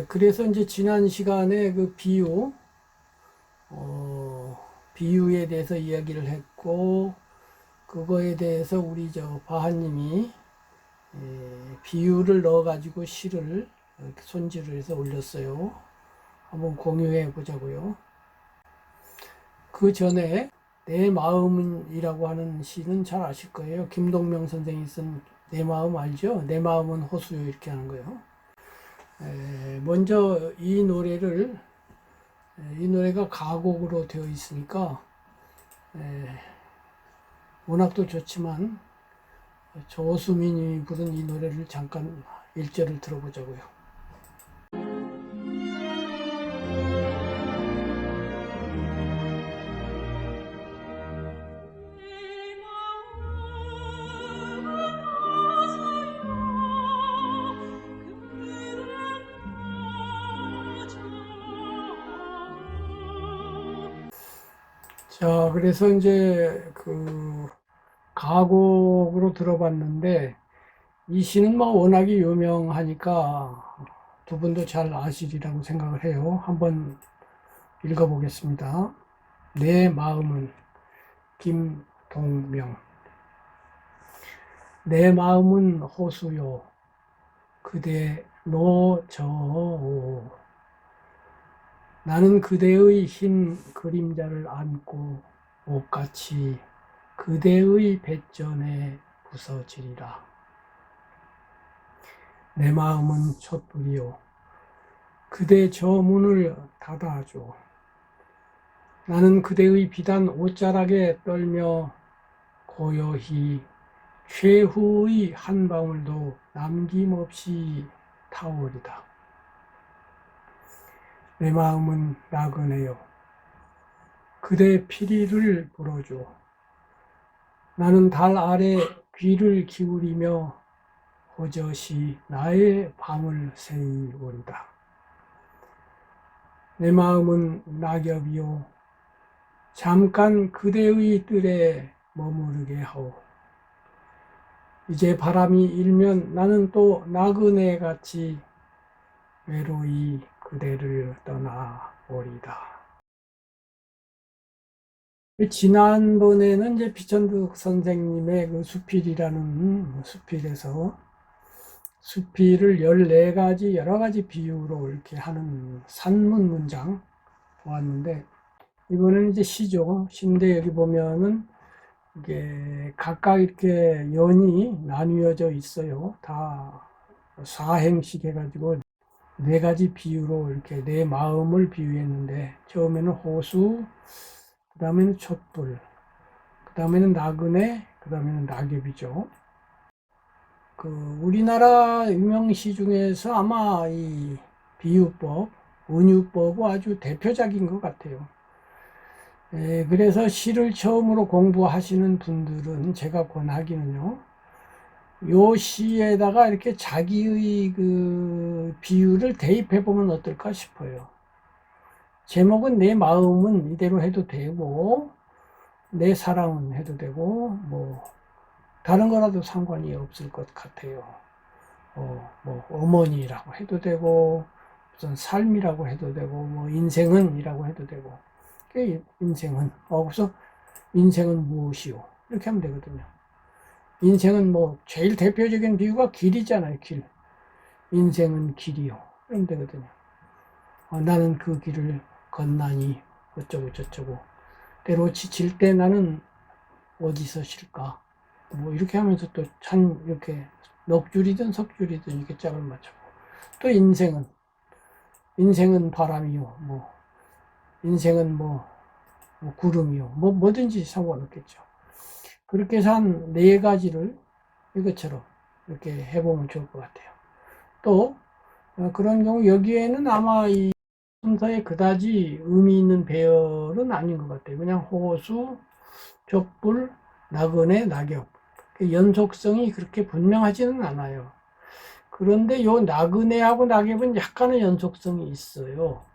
그래서 이제 지난 시간에 그 비유에 대해서 이야기를 했고, 그거에 대해서 우리 바하님이 비유를 넣어가지고 시를 이렇게 손질을 해서 올렸어요. 한번 공유해 보자고요. 그 전에 내 마음이라고 하는 시는 잘 아실 거예요. 김동명 선생이 쓴 내 마음 알죠? 내 마음은 호수요 이렇게 하는 거예요. 먼저 이 노래가 가곡으로 되어 있으니까 문학도 좋지만 조수민이 부른 이 노래를 잠깐 1절을 들어보자고요. 자, 그래서 이제 그 가곡으로 들어봤는데 이 시는 뭐 워낙에 유명하니까 두 분도 잘 아시리라고 생각을 해요. 한번 읽어보겠습니다. 내 마음은 김동명. 내 마음은 호수요 그대 노저오. 나는 그대의 흰 그림자를 안고 옷같이 그대의 배전에 부서지리라. 내 마음은 촛불이요 그대 저 문을 닫아줘. 나는 그대의 비단 옷자락에 떨며 고요히 최후의 한 방울도 남김없이 타오리다. 내 마음은 나그네요 그대 피리를 불어줘. 나는 달 아래 귀를 기울이며 호젓이 나의 밤을 새이오리다. 내 마음은 낙엽이요 잠깐 그대의 뜰에 머무르게 하오. 이제 바람이 일면 나는 또 나그네같이 외로이 그대를 떠나오리다. 지난번에는 이제 비천득 선생님의 그 수필이라는 수필에서 수필을 14가지 여러 가지 비유로 이렇게 하는 산문 문장 보았는데, 이거는 이제 시죠. 시인데 여기 보면은 이게 각각 이렇게 연이 나뉘어져 있어요. 다 사행식 해가지고 4가지 비유로 이렇게 내 마음을 비유했는데, 처음에는 호수, 그 다음에는 촛불, 그 다음에는 나그네, 그 다음에는 낙엽이죠. 그 우리나라 유명시 중에서 아마 이 비유법, 은유법은 아주 대표작인 것 같아요. 그래서 시를 처음으로 공부하시는 분들은 제가 권하기는요, 요 시에다가 이렇게 자기의 그 비유를 대입해 보면 어떨까 싶어요. 제목은 내 마음은 이대로 해도 되고, 내 사랑은 해도 되고, 뭐 다른 거라도 상관이 없을 것 같아요. 뭐 어머니라고 해도 되고, 무슨 삶이라고 해도 되고, 뭐 인생은이라고 해도 되고, 인생은 그래서 인생은 무엇이요? 이렇게 하면 되거든요. 인생은 뭐 제일 대표적인 비유가 길이잖아요. 길. 인생은 길이요. 이러면 되거든요. 나는 그 길을 건나니 어쩌고 저쩌고. 때로 지칠 때 나는 어디서 쉴까? 뭐 이렇게 하면서 또 참 이렇게 넋줄이든 석줄이든 이렇게 짝을 맞추고. 또 인생은 바람이요. 뭐 인생은 뭐 구름이요. 뭐 뭐든지 상관없겠죠. 그렇게 해서 한 4가지를 이것처럼 이렇게 해보면 좋을 것 같아요. 또 그런 경우 여기에는 아마 이 순서에 그다지 의미 있는 배열은 아닌 것 같아요. 그냥 호수, 촛불, 나그네, 낙엽. 그 연속성이 그렇게 분명하지는 않아요. 그런데 요 나그네하고 낙엽은 약간의 연속성이 있어요.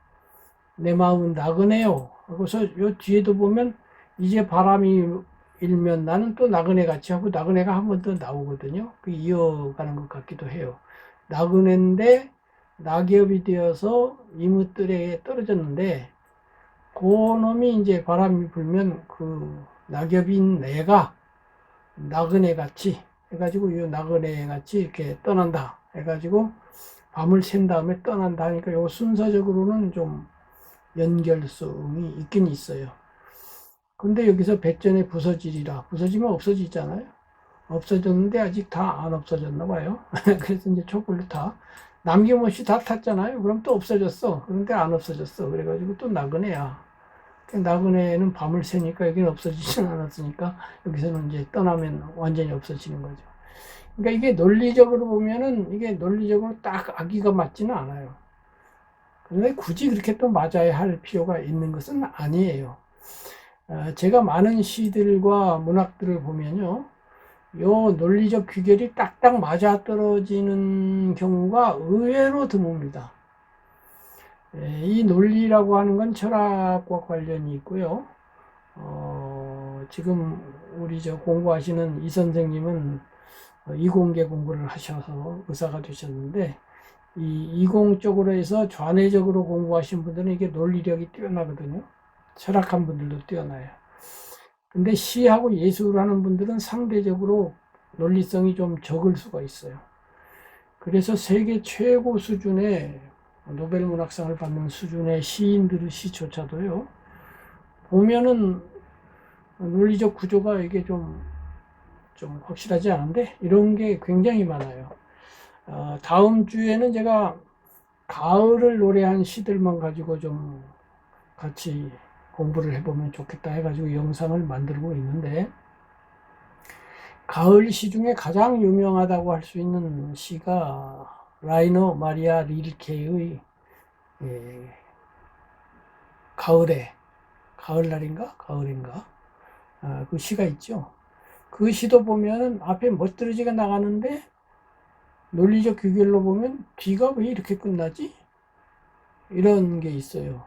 내 마음은 나그네요. 그래서 요 뒤에도 보면 이제 바람이 일면 나는 또 나그네 같이 하고 나그네가 한 번 더 나오거든요. 그 이어가는 것 같기도 해요. 나그네인데 낙엽이 되어서 이무들에 떨어졌는데, 그 놈이 이제 바람이 불면 그 낙엽인 애가 나그네 같이 해가지고 이 나그네 같이 이렇게 떠난다 해가지고 밤을 샌 다음에 떠난다 하니까 요 순서적으로는 좀 연결성이 있긴 있어요. 근데 여기서 백전에 부서지리라. 부서지면 없어지잖아요. 없어졌는데 아직 다 안 없어졌나 봐요. 그래서 이제 촛불로 타. 남김없이 다 탔잖아요. 그럼 또 없어졌어. 그런데 안 없어졌어. 그래가지고 또 나그네야. 나그네는 밤을 새니까 여기는 없어지지는 않았으니까 여기서는 이제 떠나면 완전히 없어지는 거죠. 그러니까 이게 논리적으로 보면은 이게 논리적으로 딱 아기가 맞지는 않아요. 그런데 굳이 그렇게 또 맞아야 할 필요가 있는 것은 아니에요. 제가 많은 시들과 문학들을 보면요. 요 논리적 귀결이 딱딱 맞아떨어지는 경우가 의외로 드뭅니다. 이 논리라고 하는 건 철학과 관련이 있고요. 지금 우리 저 공부하시는 이 선생님은 이공계 공부를 하셔서 의사가 되셨는데, 이 이공 쪽으로 해서 좌뇌적으로 공부하신 분들은 이게 논리력이 뛰어나거든요. 철학한 분들도 뛰어나요. 근데 시하고 예술을 하는 분들은 상대적으로 논리성이 좀 적을 수가 있어요. 그래서 세계 최고 수준의 노벨 문학상을 받는 수준의 시인들의 시조차도요, 보면은 논리적 구조가 이게 좀 확실하지 않은데, 이런 게 굉장히 많아요. 다음 주에는 제가 가을을 노래한 시들만 가지고 좀 같이 공부를 해보면 좋겠다 해가지고 영상을 만들고 있는데, 가을 시 중에 가장 유명하다고 할 수 있는 시가 라이너 마리아 릴케의 가을에, 가을날인가? 가을인가? 그 시가 있죠. 그 시도 보면은 앞에 멋들어지게 나가는데 논리적 귀결로 보면 뒤가 왜 이렇게 끝나지? 이런 게 있어요.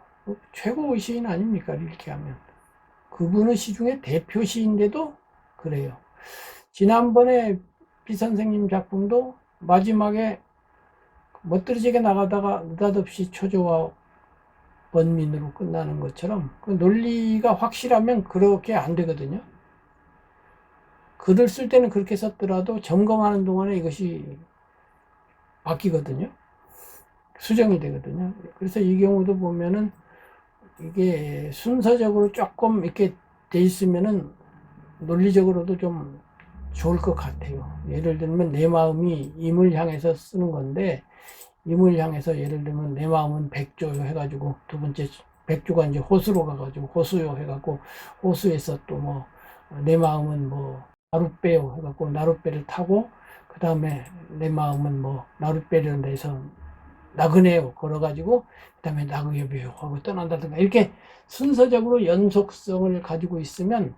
최고의 시인 아닙니까? 이렇게 하면. 그분의 시 중에 대표 시인데도 그래요. 지난번에 비 선생님 작품도 마지막에 멋들어지게 나가다가 느닷없이 초조와 번민으로 끝나는 것처럼 그 논리가 확실하면 그렇게 안 되거든요. 글을 쓸 때는 그렇게 썼더라도 점검하는 동안에 이것이 바뀌거든요. 수정이 되거든요. 그래서 이 경우도 보면은 이게 순서적으로 조금 이렇게 돼 있으면은 논리적으로도 좀 좋을 것 같아요. 예를 들면 내 마음이 임을 향해서 쓰는 건데, 임을 향해서 예를 들면 내 마음은 백조요 해가지고 두 번째 백조가 이제 호수로 가가지고 호수요 해갖고 호수에서 또 뭐 내 마음은 뭐 나룻배요 해갖고 나룻배를 타고 그 다음에 내 마음은 뭐 나룻배를 내서 나그네요 걸어가지고 그 다음에 나그네요 하고 떠난다든가 이렇게 순서적으로 연속성을 가지고 있으면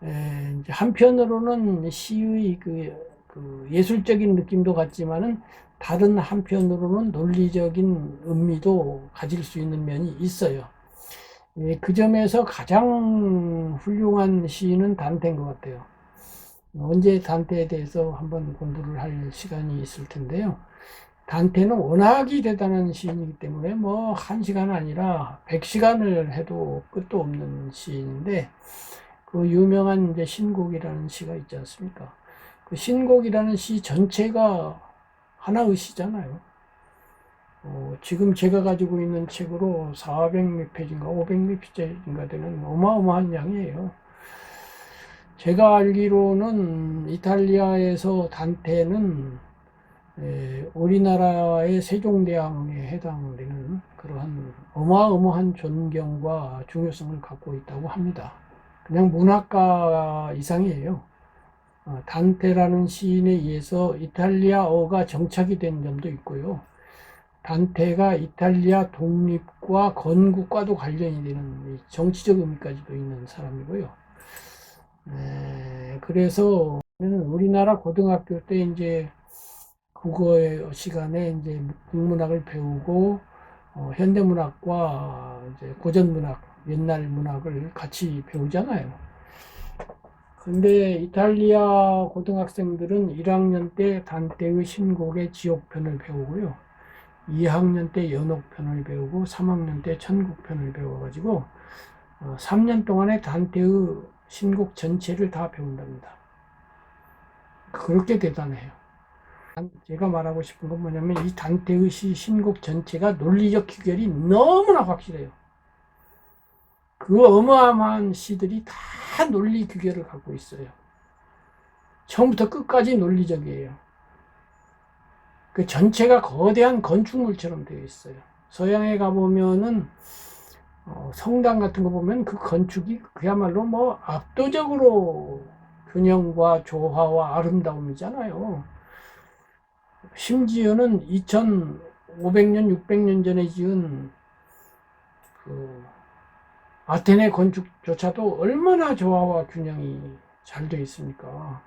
이제 한편으로는 시의 그 예술적인 느낌도 같지만은 다른 한편으로는 논리적인 의미도 가질 수 있는 면이 있어요. 그 점에서 가장 훌륭한 시인은 단테인 것 같아요. 언제 단테에 대해서 한번 공부를 할 시간이 있을 텐데요. 단테는 워낙이 대단한 시인이기 때문에 뭐 1시간 아니라 100시간을 해도 끝도 없는 시인인데, 그 유명한 이제 신곡이라는 시가 있지 않습니까? 그 신곡이라는 시 전체가 하나의 시잖아요. 지금 제가 가지고 있는 책으로 400몇 페이지인가 500몇 페이지인가 되는 어마어마한 양이에요. 제가 알기로는 이탈리아에서 단테는 우리나라의 세종대왕에 해당되는 그러한 어마어마한 존경과 중요성을 갖고 있다고 합니다. 그냥 문학가 이상이에요. 단테라는 시인에 의해서 이탈리아어가 정착이 된 점도 있고요. 단테가 이탈리아 독립과 건국과도 관련이 되는 정치적 의미까지도 있는 사람이고요. 그래서 우리나라 고등학교 때 이제 국어 시간에 이제 국문학을 배우고 현대문학과 이제 고전문학, 옛날 문학을 같이 배우잖아요. 근데 이탈리아 고등학생들은 1학년 때 단테의 신곡의 지옥편을 배우고요. 2학년 때 연옥편을 배우고 3학년 때 천국편을 배워가지고 3년 동안에 단테의 신곡 전체를 다 배운답니다. 그렇게 대단해요. 제가 말하고 싶은 건 뭐냐면 이 단테의 신곡 전체가 논리적 귀결이 너무나 확실해요. 그 어마어마한 시들이 다 논리 귀결을 갖고 있어요. 처음부터 끝까지 논리적이에요. 그 전체가 거대한 건축물처럼 되어 있어요. 서양에 가보면은 성당 같은 거 보면 그 건축이 그야말로 뭐 압도적으로 균형과 조화와 아름다움이잖아요. 심지어는 2500년, 600년 전에 지은 그 아테네 건축조차도 얼마나 조화와 균형이 잘 되어 있습니까?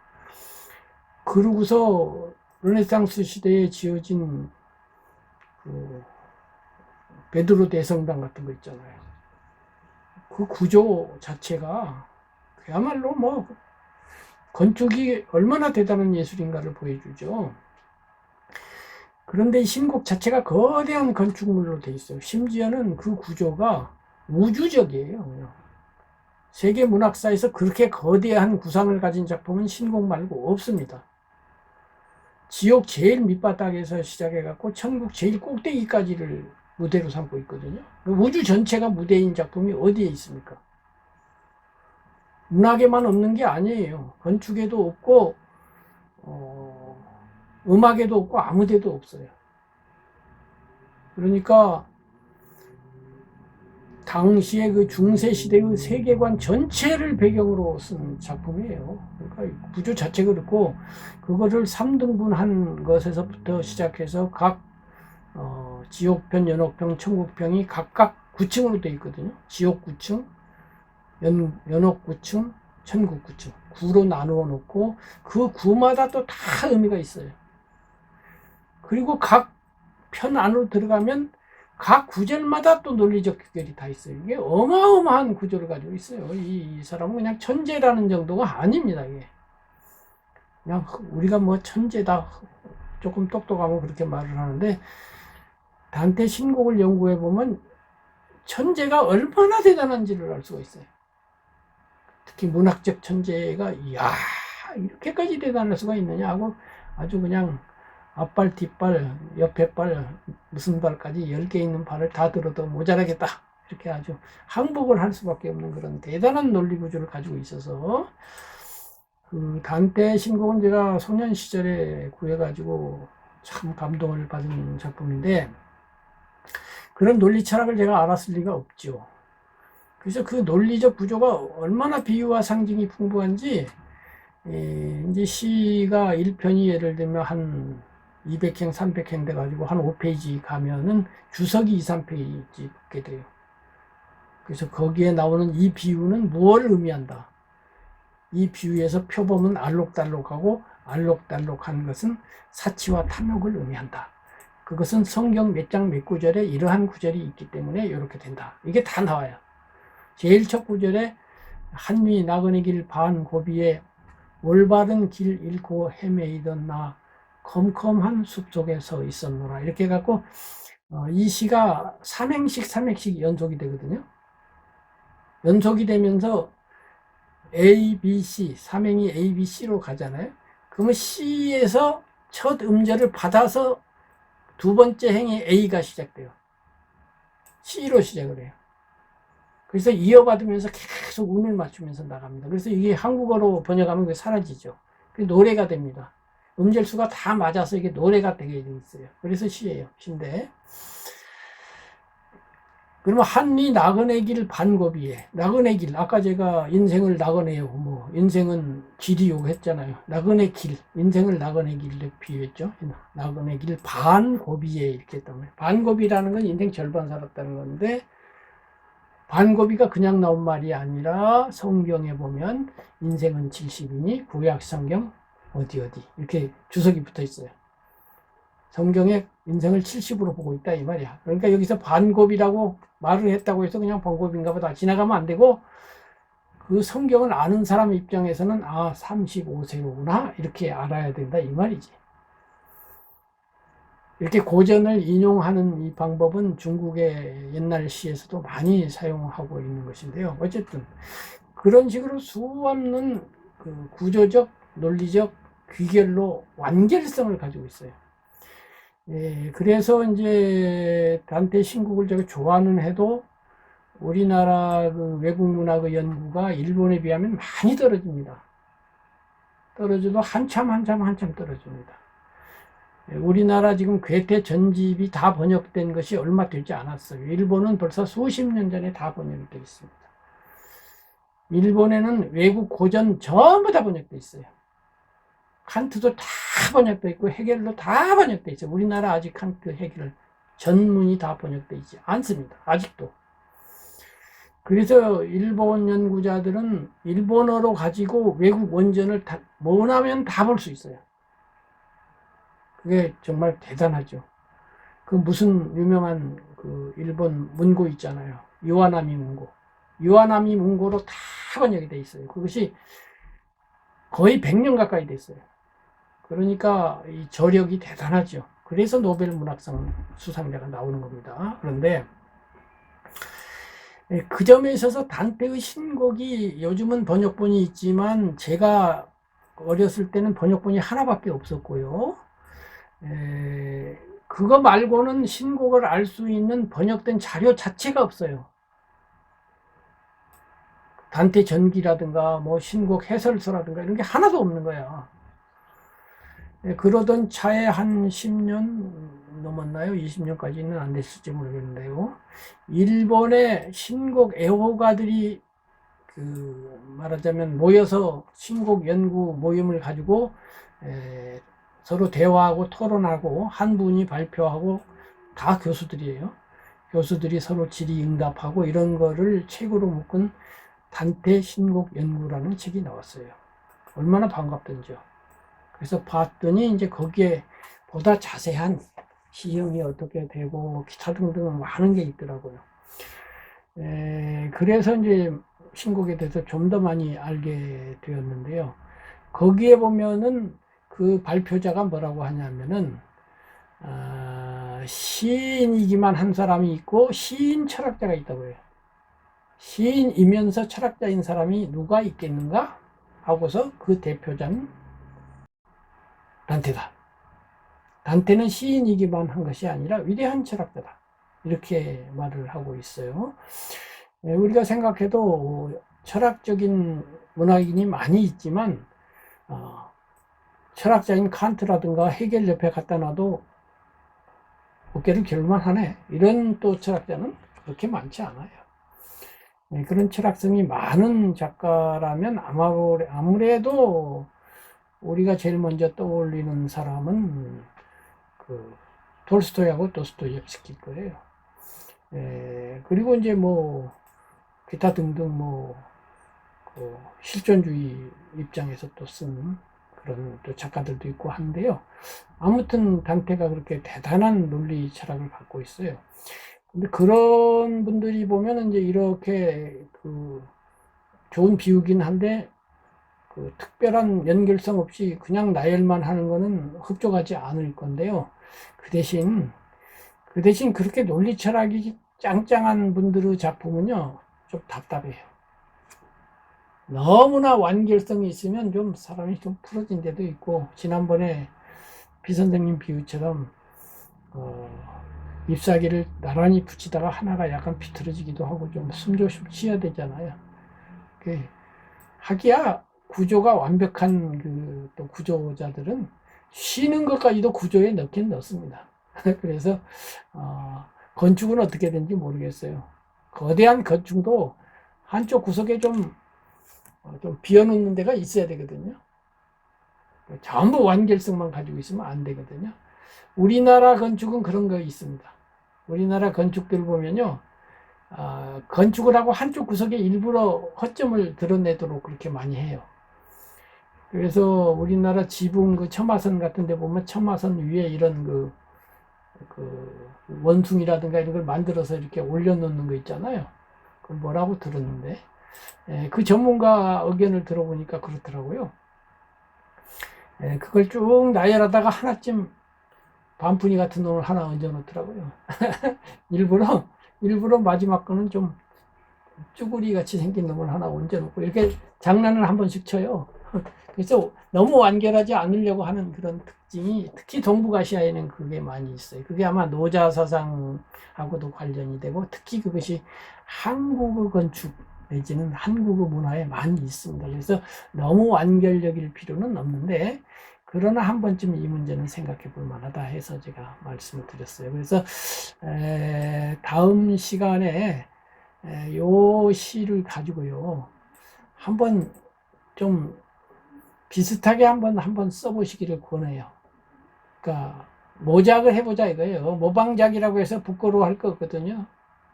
그러고서 르네상스 시대에 지어진 그 베드로 대성당 같은 거 있잖아요. 그 구조 자체가 그야말로 뭐 건축이 얼마나 대단한 예술인가를 보여주죠. 그런데 이 신곡 자체가 거대한 건축물로 돼 있어요. 심지어는 그 구조가 우주적이에요. 세계 문학사에서 그렇게 거대한 구상을 가진 작품은 신곡 말고 없습니다. 지옥 제일 밑바닥에서 시작해갖고 천국 제일 꼭대기까지를 무대로 삼고 있거든요. 우주 전체가 무대인 작품이 어디에 있습니까? 문학에만 없는 게 아니에요. 건축에도 없고 음악에도 없고 아무 데도 없어요. 그러니까 당시의 그 중세 시대의 세계관 전체를 배경으로 쓴 작품이에요. 그러니까 구조 자체 그렇고 그거를 3등분한 것에서부터 시작해서 각 지옥편, 연옥편, 천국편이 각각 9층으로 되어 있거든요. 지옥 9층, 연옥 9층, 천국 9층. 9로 나누어 놓고 그 9마다 또 다 의미가 있어요. 그리고 각 편 안으로 들어가면 각 구절마다 또 논리적 귀결이 다 있어요. 이게 어마어마한 구조를 가지고 있어요. 이 사람은 그냥 천재라는 정도가 아닙니다. 이게 그냥 우리가 뭐 천재다, 조금 똑똑하고 그렇게 말을 하는데 단테 신곡을 연구해 보면 천재가 얼마나 대단한지를 알 수가 있어요. 특히 문학적 천재가 이야 이렇게까지 대단할 수가 있느냐 하고 아주 그냥 앞발, 뒷발, 옆에 발, 무슨 발까지 10개 있는 발을 다 들어도 모자라겠다. 이렇게 아주 항복을 할 수밖에 없는 그런 대단한 논리 구조를 가지고 있어서 그 단테 신곡은 제가 소년 시절에 구해가지고 참 감동을 받은 작품인데 그런 논리 철학을 제가 알았을 리가 없죠. 그래서 그 논리적 구조가 얼마나 비유와 상징이 풍부한지 이제 시가 1편이 예를 들면 한 200행, 300행 돼가지고 한 5페이지 가면은 주석이 2, 3페이지 붙게 돼요. 그래서 거기에 나오는 이 비유는 무엇을 의미한다. 이 비유에서 표범은 알록달록하고 알록달록한 것은 사치와 탐욕을 의미한다. 그것은 성경 몇 장 몇 구절에 이러한 구절이 있기 때문에 이렇게 된다. 이게 다 나와요. 제일 첫 구절에 한위 나그네 길 반 고비에 올바른 길 잃고 헤매이던 나 컴컴한 숲속에 서 있었노라. 이렇게 해갖고 이 시가 3행씩 연속이 되거든요. 연속이 되면서 A, B, C, 3행이 A, B, C로 가잖아요. 그러면 C에서 첫 음절을 받아서 두 번째 행이 A가 시작돼요. C로 시작을 해요. 그래서 이어받으면서 계속 운을 맞추면서 나갑니다. 그래서 이게 한국어로 번역하면 그게 사라지죠. 노래가 됩니다. 음절수가 다 맞아서 이게 노래가 되게 돼 있어요. 그래서 시예요. 시인데. 그러면 한리 나그네 길 반고비에 나그네 길 아까 제가 인생을 나그네요. 뭐 인생은 길이요 했잖아요. 나그네 길 인생을 나그네 길로 비유했죠. 나그네 길 반고비에 이렇게 했단 말이에요. 반고비라는 건 인생 절반 살았다는 건데 반고비가 그냥 나온 말이 아니라 성경에 보면 인생은 70이니 구약 성경 어디 이렇게 주석이 붙어 있어요. 성경에 인생을 70으로 보고 있다 이 말이야. 그러니까 여기서 반고비라고 말을 했다고 해서 그냥 반고비인가 보다 지나가면 안 되고 그 성경을 아는 사람 입장에서는 35세로구나 이렇게 알아야 된다 이 말이지. 이렇게 고전을 인용하는 이 방법은 중국의 옛날 시에서도 많이 사용하고 있는 것인데요. 어쨌든 그런 식으로 수없는 그 구조적, 논리적 귀결로 완결성을 가지고 있어요. 예, 그래서 이제 단테 신국을 제가 좋아하는 해도 우리나라 그 외국 문학의 연구가 일본에 비하면 많이 떨어집니다. 떨어져도 한참 떨어집니다. 예, 우리나라 지금 괴테 전집이 다 번역된 것이 얼마 되지 않았어요. 일본은 벌써 수십 년 전에 다 번역이 되어 있습니다. 일본에는 외국 고전 전부 다 번역되어 있어요. 칸트도 다 번역되어 있고 헤겔도 다 번역되어 있어요. 우리나라 아직 칸트, 헤겔 전문이 다 번역되어 있지 않습니다. 아직도. 그래서 일본 연구자들은 일본어로 가지고 외국 원전을 다, 원하면 다 볼 수 있어요. 그게 정말 대단하죠. 그 무슨 유명한 그 일본 문고 있잖아요. 이와나미 문고. 이와나미 문고로 다 번역이 돼 있어요. 그것이 거의 100년 가까이 됐어요. 그러니까 이 저력이 대단하죠. 그래서 노벨 문학상 수상자가 나오는 겁니다. 그런데 그 점에 있어서 단테의 신곡이 요즘은 번역본이 있지만 제가 어렸을 때는 번역본이 하나밖에 없었고요. 그거 말고는 신곡을 알 수 있는 번역된 자료 자체가 없어요. 단테 전기라든가 뭐 신곡 해설서라든가 이런 게 하나도 없는 거야. 그러던 차에 한 10년 넘었나요? 20년까지는 안 됐을지 모르겠는데요. 일본의 신곡 애호가들이 그 말하자면 모여서 신곡 연구 모임을 가지고 서로 대화하고 토론하고 한 분이 발표하고 다 교수들이에요. 교수들이 서로 질의응답하고 이런 거를 책으로 묶은 단테 신곡 연구라는 책이 나왔어요. 얼마나 반갑던지요. 그래서 봤더니 이제 거기에 보다 자세한 시형이 어떻게 되고 기타 등등 많은 게 있더라고요. 그래서 이제 신곡에 대해서 좀 더 많이 알게 되었는데요. 거기에 보면은 그 발표자가 뭐라고 하냐면은 시인이기만 한 사람이 있고 시인 철학자가 있다고 해요. 시인이면서 철학자인 사람이 누가 있겠는가 하고서 그 대표자는 단테다. 단테는 시인이기만 한 것이 아니라 위대한 철학자다. 이렇게 말을 하고 있어요. 우리가 생각해도 철학적인 문학인이 많이 있지만 철학자인 칸트라든가 헤겔 옆에 갖다 놔도 어깨를 겨룰만 하네. 이런 또 철학자는 그렇게 많지 않아요. 그런 철학성이 많은 작가라면 아무래도 우리가 제일 먼저 떠올리는 사람은 그 톨스토이하고 도스토옙스키일 거예요. 그리고 이제 뭐 기타 등등 그 실존주의 입장에서 또 쓴 그런 또 작가들도 있고 한데요. 아무튼 단테가 그렇게 대단한 논리 철학을 갖고 있어요. 근데 그런 분들이 보면 이제 이렇게 그 좋은 비유긴 한데 그 특별한 연결성 없이 그냥 나열만 하는 거는 흡족하지 않을 건데요. 그 대신 그렇게 논리 철학이 짱짱한 분들의 작품은요, 좀 답답해요. 너무나 완결성이 있으면 좀 사람이 좀 풀어진 데도 있고, 지난번에 비 선생님 비유처럼, 잎사귀를 나란히 붙이다가 하나가 약간 비틀어지기도 하고 좀 숨 조금 쉬어야 되잖아요. 하기야 구조가 완벽한 또 구조자들은 쉬는 것까지도 구조에 넣긴 넣습니다. 그래서 건축은 어떻게 되는지 모르겠어요. 거대한 건축도 한쪽 구석에 좀 비워놓는 데가 있어야 되거든요. 전부 완결성만 가지고 있으면 안 되거든요. 우리나라 건축은 그런 거 있습니다. 우리나라 건축들 보면요. 건축을 하고 한쪽 구석에 일부러 허점을 드러내도록 그렇게 많이 해요. 그래서 우리나라 지붕 그 처마선 같은 데 보면 처마선 위에 이런 그 원숭이라든가 이런 걸 만들어서 이렇게 올려놓는 거 있잖아요. 그 뭐라고 들었는데, 그 전문가 의견을 들어보니까 그렇더라고요. 그걸 쭉 나열하다가 하나쯤 반푼이 같은 돈을 하나 얹어 놓더라고요. 일부러 마지막 거는 좀 쭈구리 같이 생긴 놈을 하나 얹어 놓고 이렇게 장난을 한 번씩 쳐요. 그래서 너무 완결하지 않으려고 하는 그런 특징이 특히 동북아시아에는 그게 많이 있어요. 그게 아마 노자 사상하고도 관련이 되고 특히 그것이 한국의 건축 내지는 한국의 문화에 많이 있습니다. 그래서 너무 완결적일 필요는 없는데 그러나 한 번쯤 이 문제는 생각해 볼 만하다 해서 제가 말씀을 드렸어요. 그래서 다음 시간에 요 시를 가지고요. 한번 좀 비슷하게 한번 써보시기를 권해요. 그러니까 모작을 해보자 이거예요. 모방작이라고 해서 부끄러워할 거 없거든요.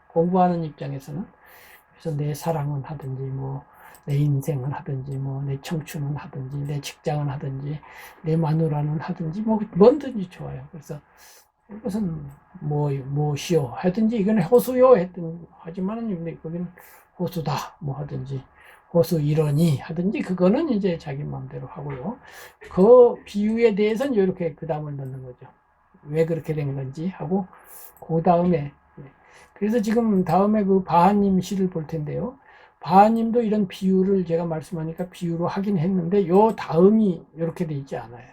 공부하는 입장에서는. 그래서 내 사랑은 하든지 뭐 내 인생은 하든지 뭐 내 청춘은 하든지 내 직장은 하든지 내 마누라는 하든지 뭐 뭐든지 좋아요. 그래서 이것은 뭐시오 하든지 이건 호수요 했든 하지만은 거기는 호수다 뭐 하든지 호수 이러니 하든지 그거는 이제 자기 마음대로 하고요. 그 비유에 대해서는 이렇게 그 다음을 넣는 거죠. 왜 그렇게 된 건지 하고 그 다음에 그래서 지금 다음에 그 바하님 시를 볼 텐데요. 바하님도 이런 비유를 제가 말씀하니까 비유로 하긴 했는데 요 다음이 이렇게 돼 있지 않아요.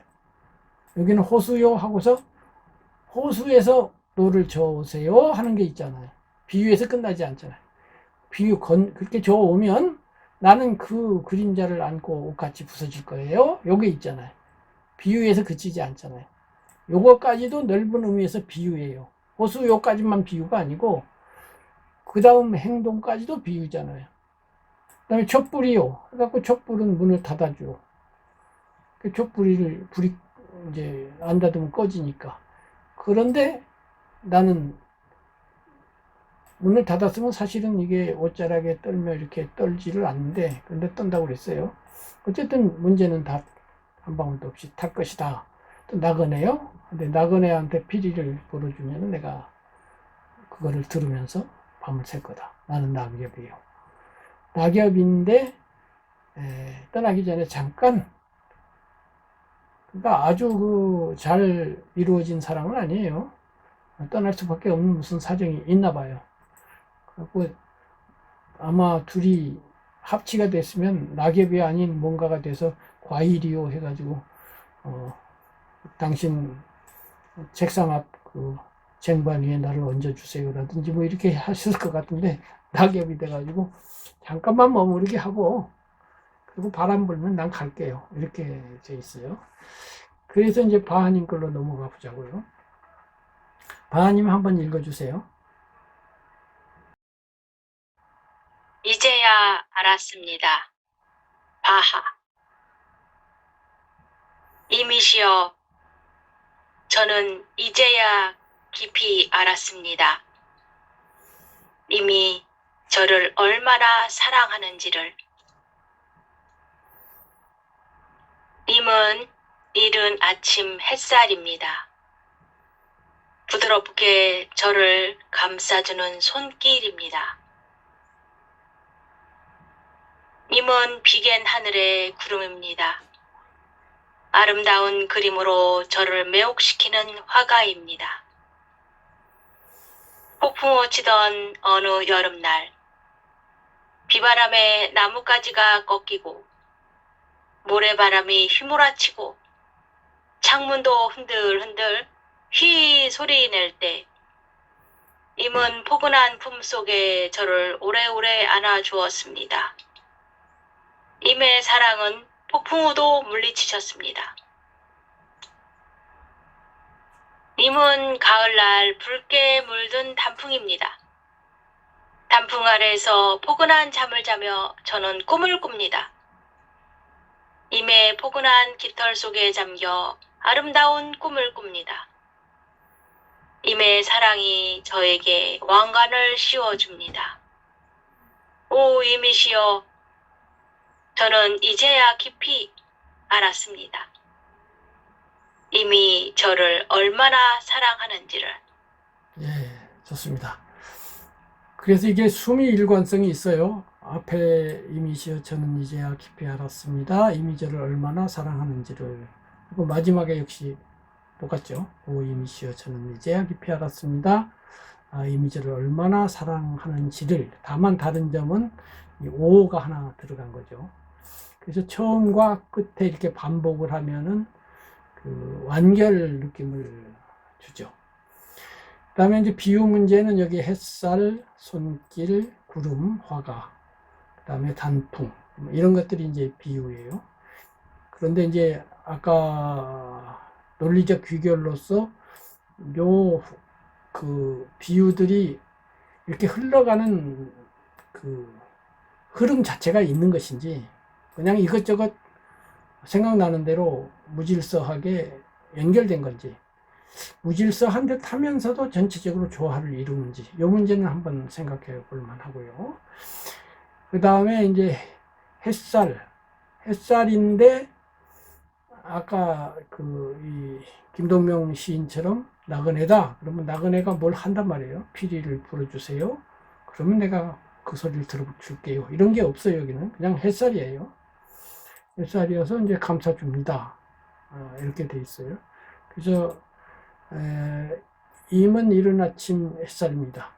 여기는 호수요 하고서 호수에서 노를 저으세요 하는 게 있잖아요. 비유에서 끝나지 않잖아요. 그렇게 저으면 나는 그 그림자를 안고 옷같이 부서질 거예요. 요게 있잖아요. 비유에서 그치지 않잖아요. 요거까지도 넓은 의미에서 비유예요. 호수요까지만 비유가 아니고 그 다음 행동까지도 비유잖아요. 그 다음에 촛불이요. 그래갖고 촛불은 문을 닫아줘. 그 불이 이제 안 닫으면 꺼지니까. 그런데 나는 문을 닫았으면 사실은 이게 옷자락에 떨며 이렇게 떨지를 않는데, 근데 떤다고 그랬어요. 어쨌든 문제는 다 한 방울도 없이 탈 것이다. 또 나그네요. 근데 나그네한테 피리를 불어주면 내가 그거를 들으면서 밤을 샐 거다. 나는 낙엽이에요. 낙엽인데 떠나기 전에 잠깐, 그러니까 아주 잘 이루어진 사랑은 아니에요. 떠날 수밖에 없는 무슨 사정이 있나 봐요. 그리고 아마 둘이 합치가 됐으면 낙엽이 아닌 뭔가가 돼서 과일이요 해가지고 당신 책상 앞 그 쟁반 위에 나를 얹어주세요라든지 뭐 이렇게 하실 것 같은데 낙엽이 돼가지고 잠깐만 머무르게 하고 그리고 바람 불면 난 갈게요 이렇게 돼 있어요. 그래서 이제 바하님 걸로 넘어가 보자고요. 바하님 한번 읽어주세요. 이제야 알았습니다. 바하. 이미시여, 저는 이제야 깊이 알았습니다. 이미 저를 얼마나 사랑하는지를. 님은 이른 아침 햇살입니다. 부드럽게 저를 감싸주는 손길입니다. 님은 비겐 하늘의 구름입니다. 아름다운 그림으로 저를 매혹시키는 화가입니다. 폭풍우 치던 어느 여름날, 비바람에 나뭇가지가 꺾이고 모래바람이 휘몰아치고 창문도 흔들흔들 휘 소리 낼 때 님은 포근한 품속에 저를 오래오래 안아주었습니다. 님의 사랑은 폭풍우도 물리치셨습니다. 님은 가을날 붉게 물든 단풍입니다. 단풍 아래에서 포근한 잠을 자며 저는 꿈을 꿉니다. 님의 포근한 깃털 속에 잠겨 아름다운 꿈을 꿉니다. 님의 사랑이 저에게 왕관을 씌워줍니다. 오 님이시여, 저는 이제야 깊이 알았습니다. 님이 저를 얼마나 사랑하는지를. 예, 좋습니다. 그래서 이게 숨이 일관성이 있어요. 앞에 이미시여 저는 이제야 깊이 알았습니다. 이미 저를 얼마나 사랑하는지를. 그리고 마지막에 역시 똑같죠. 오 이미시여 저는 이제야 깊이 알았습니다. 이미지를 얼마나 사랑하는지를. 다만 다른 점은 이 오가 하나 들어간 거죠. 그래서 처음과 끝에 이렇게 반복을 하면은 그 완결 느낌을 주죠. 그 다음에 이제 비유 문제는 여기 햇살, 손길, 구름, 화가, 그 다음에 단풍, 이런 것들이 이제 비유예요. 그런데 이제 아까 논리적 귀결로서 요 그 비유들이 이렇게 흘러가는 그 흐름 자체가 있는 것인지 그냥 이것저것 생각나는 대로 무질서하게 연결된 건지, 무질서한 듯 하면서도 전체적으로 조화를 이루는지, 이 문제는 한번 생각해 볼 만하고요. 그 다음에 이제 햇살인데 아까 이 김동명 시인처럼 나그네다 그러면 나그네가 뭘 한단 말이에요. 피리를 불어주세요. 그러면 내가 그 소리를 들어줄게요. 이런 게 없어요. 여기는 그냥 햇살이에요. 햇살이어서 이제 감싸줍니다. 이렇게 돼 있어요. 그래서 임은 이른 아침 햇살입니다.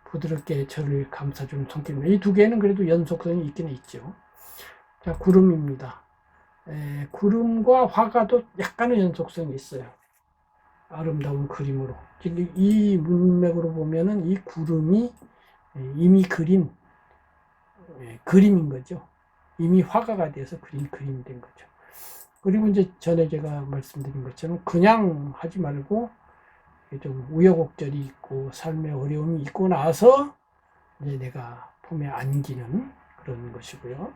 부드럽게 저를 감싸주는 손길입니다. 이 두 개는 그래도 연속성이 있긴 있죠. 자, 구름입니다. 구름과 화가도 약간의 연속성이 있어요. 아름다운 그림으로. 즉, 이 문맥으로 보면은 이 구름이 이미 그린 그림인 거죠. 이미 화가가 돼서 그린 그림이 된 거죠. 그리고 이제 전에 제가 말씀드린 것처럼 그냥 하지 말고 좀 우여곡절이 있고 삶의 어려움이 있고 나서 이제 내가 품에 안기는 그런 것이고요.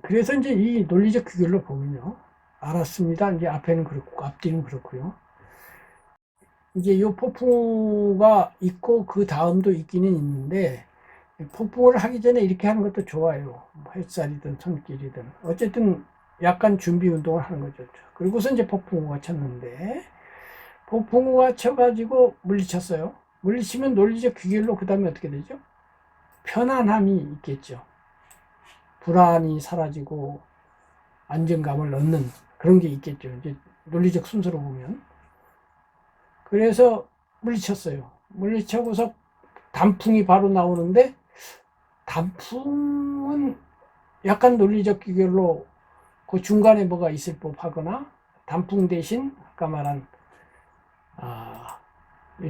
그래서 이제 이 논리적 귀결로 보면요. 알았습니다. 이제 앞에는 그렇고, 앞뒤는 그렇고요. 이제 요 폭풍우가 있고, 그 다음도 있기는 있는데, 폭풍우를 하기 전에 이렇게 하는 것도 좋아요. 뭐 햇살이든 손길이든. 어쨌든 약간 준비 운동을 하는 거죠. 그리고서 이제 폭풍우가 쳤는데, 폭풍우가 쳐가지고 물리쳤어요. 물리치면 논리적 귀결로 그 다음에 어떻게 되죠? 편안함이 있겠죠. 불안이 사라지고 안정감을 얻는 그런 게 있겠죠. 이제 논리적 순서로 보면. 그래서 물리쳤어요. 물리쳐고서 단풍이 바로 나오는데 단풍은 약간 논리적 귀결로 그 중간에 뭐가 있을 법하거나 단풍 대신 아까 말한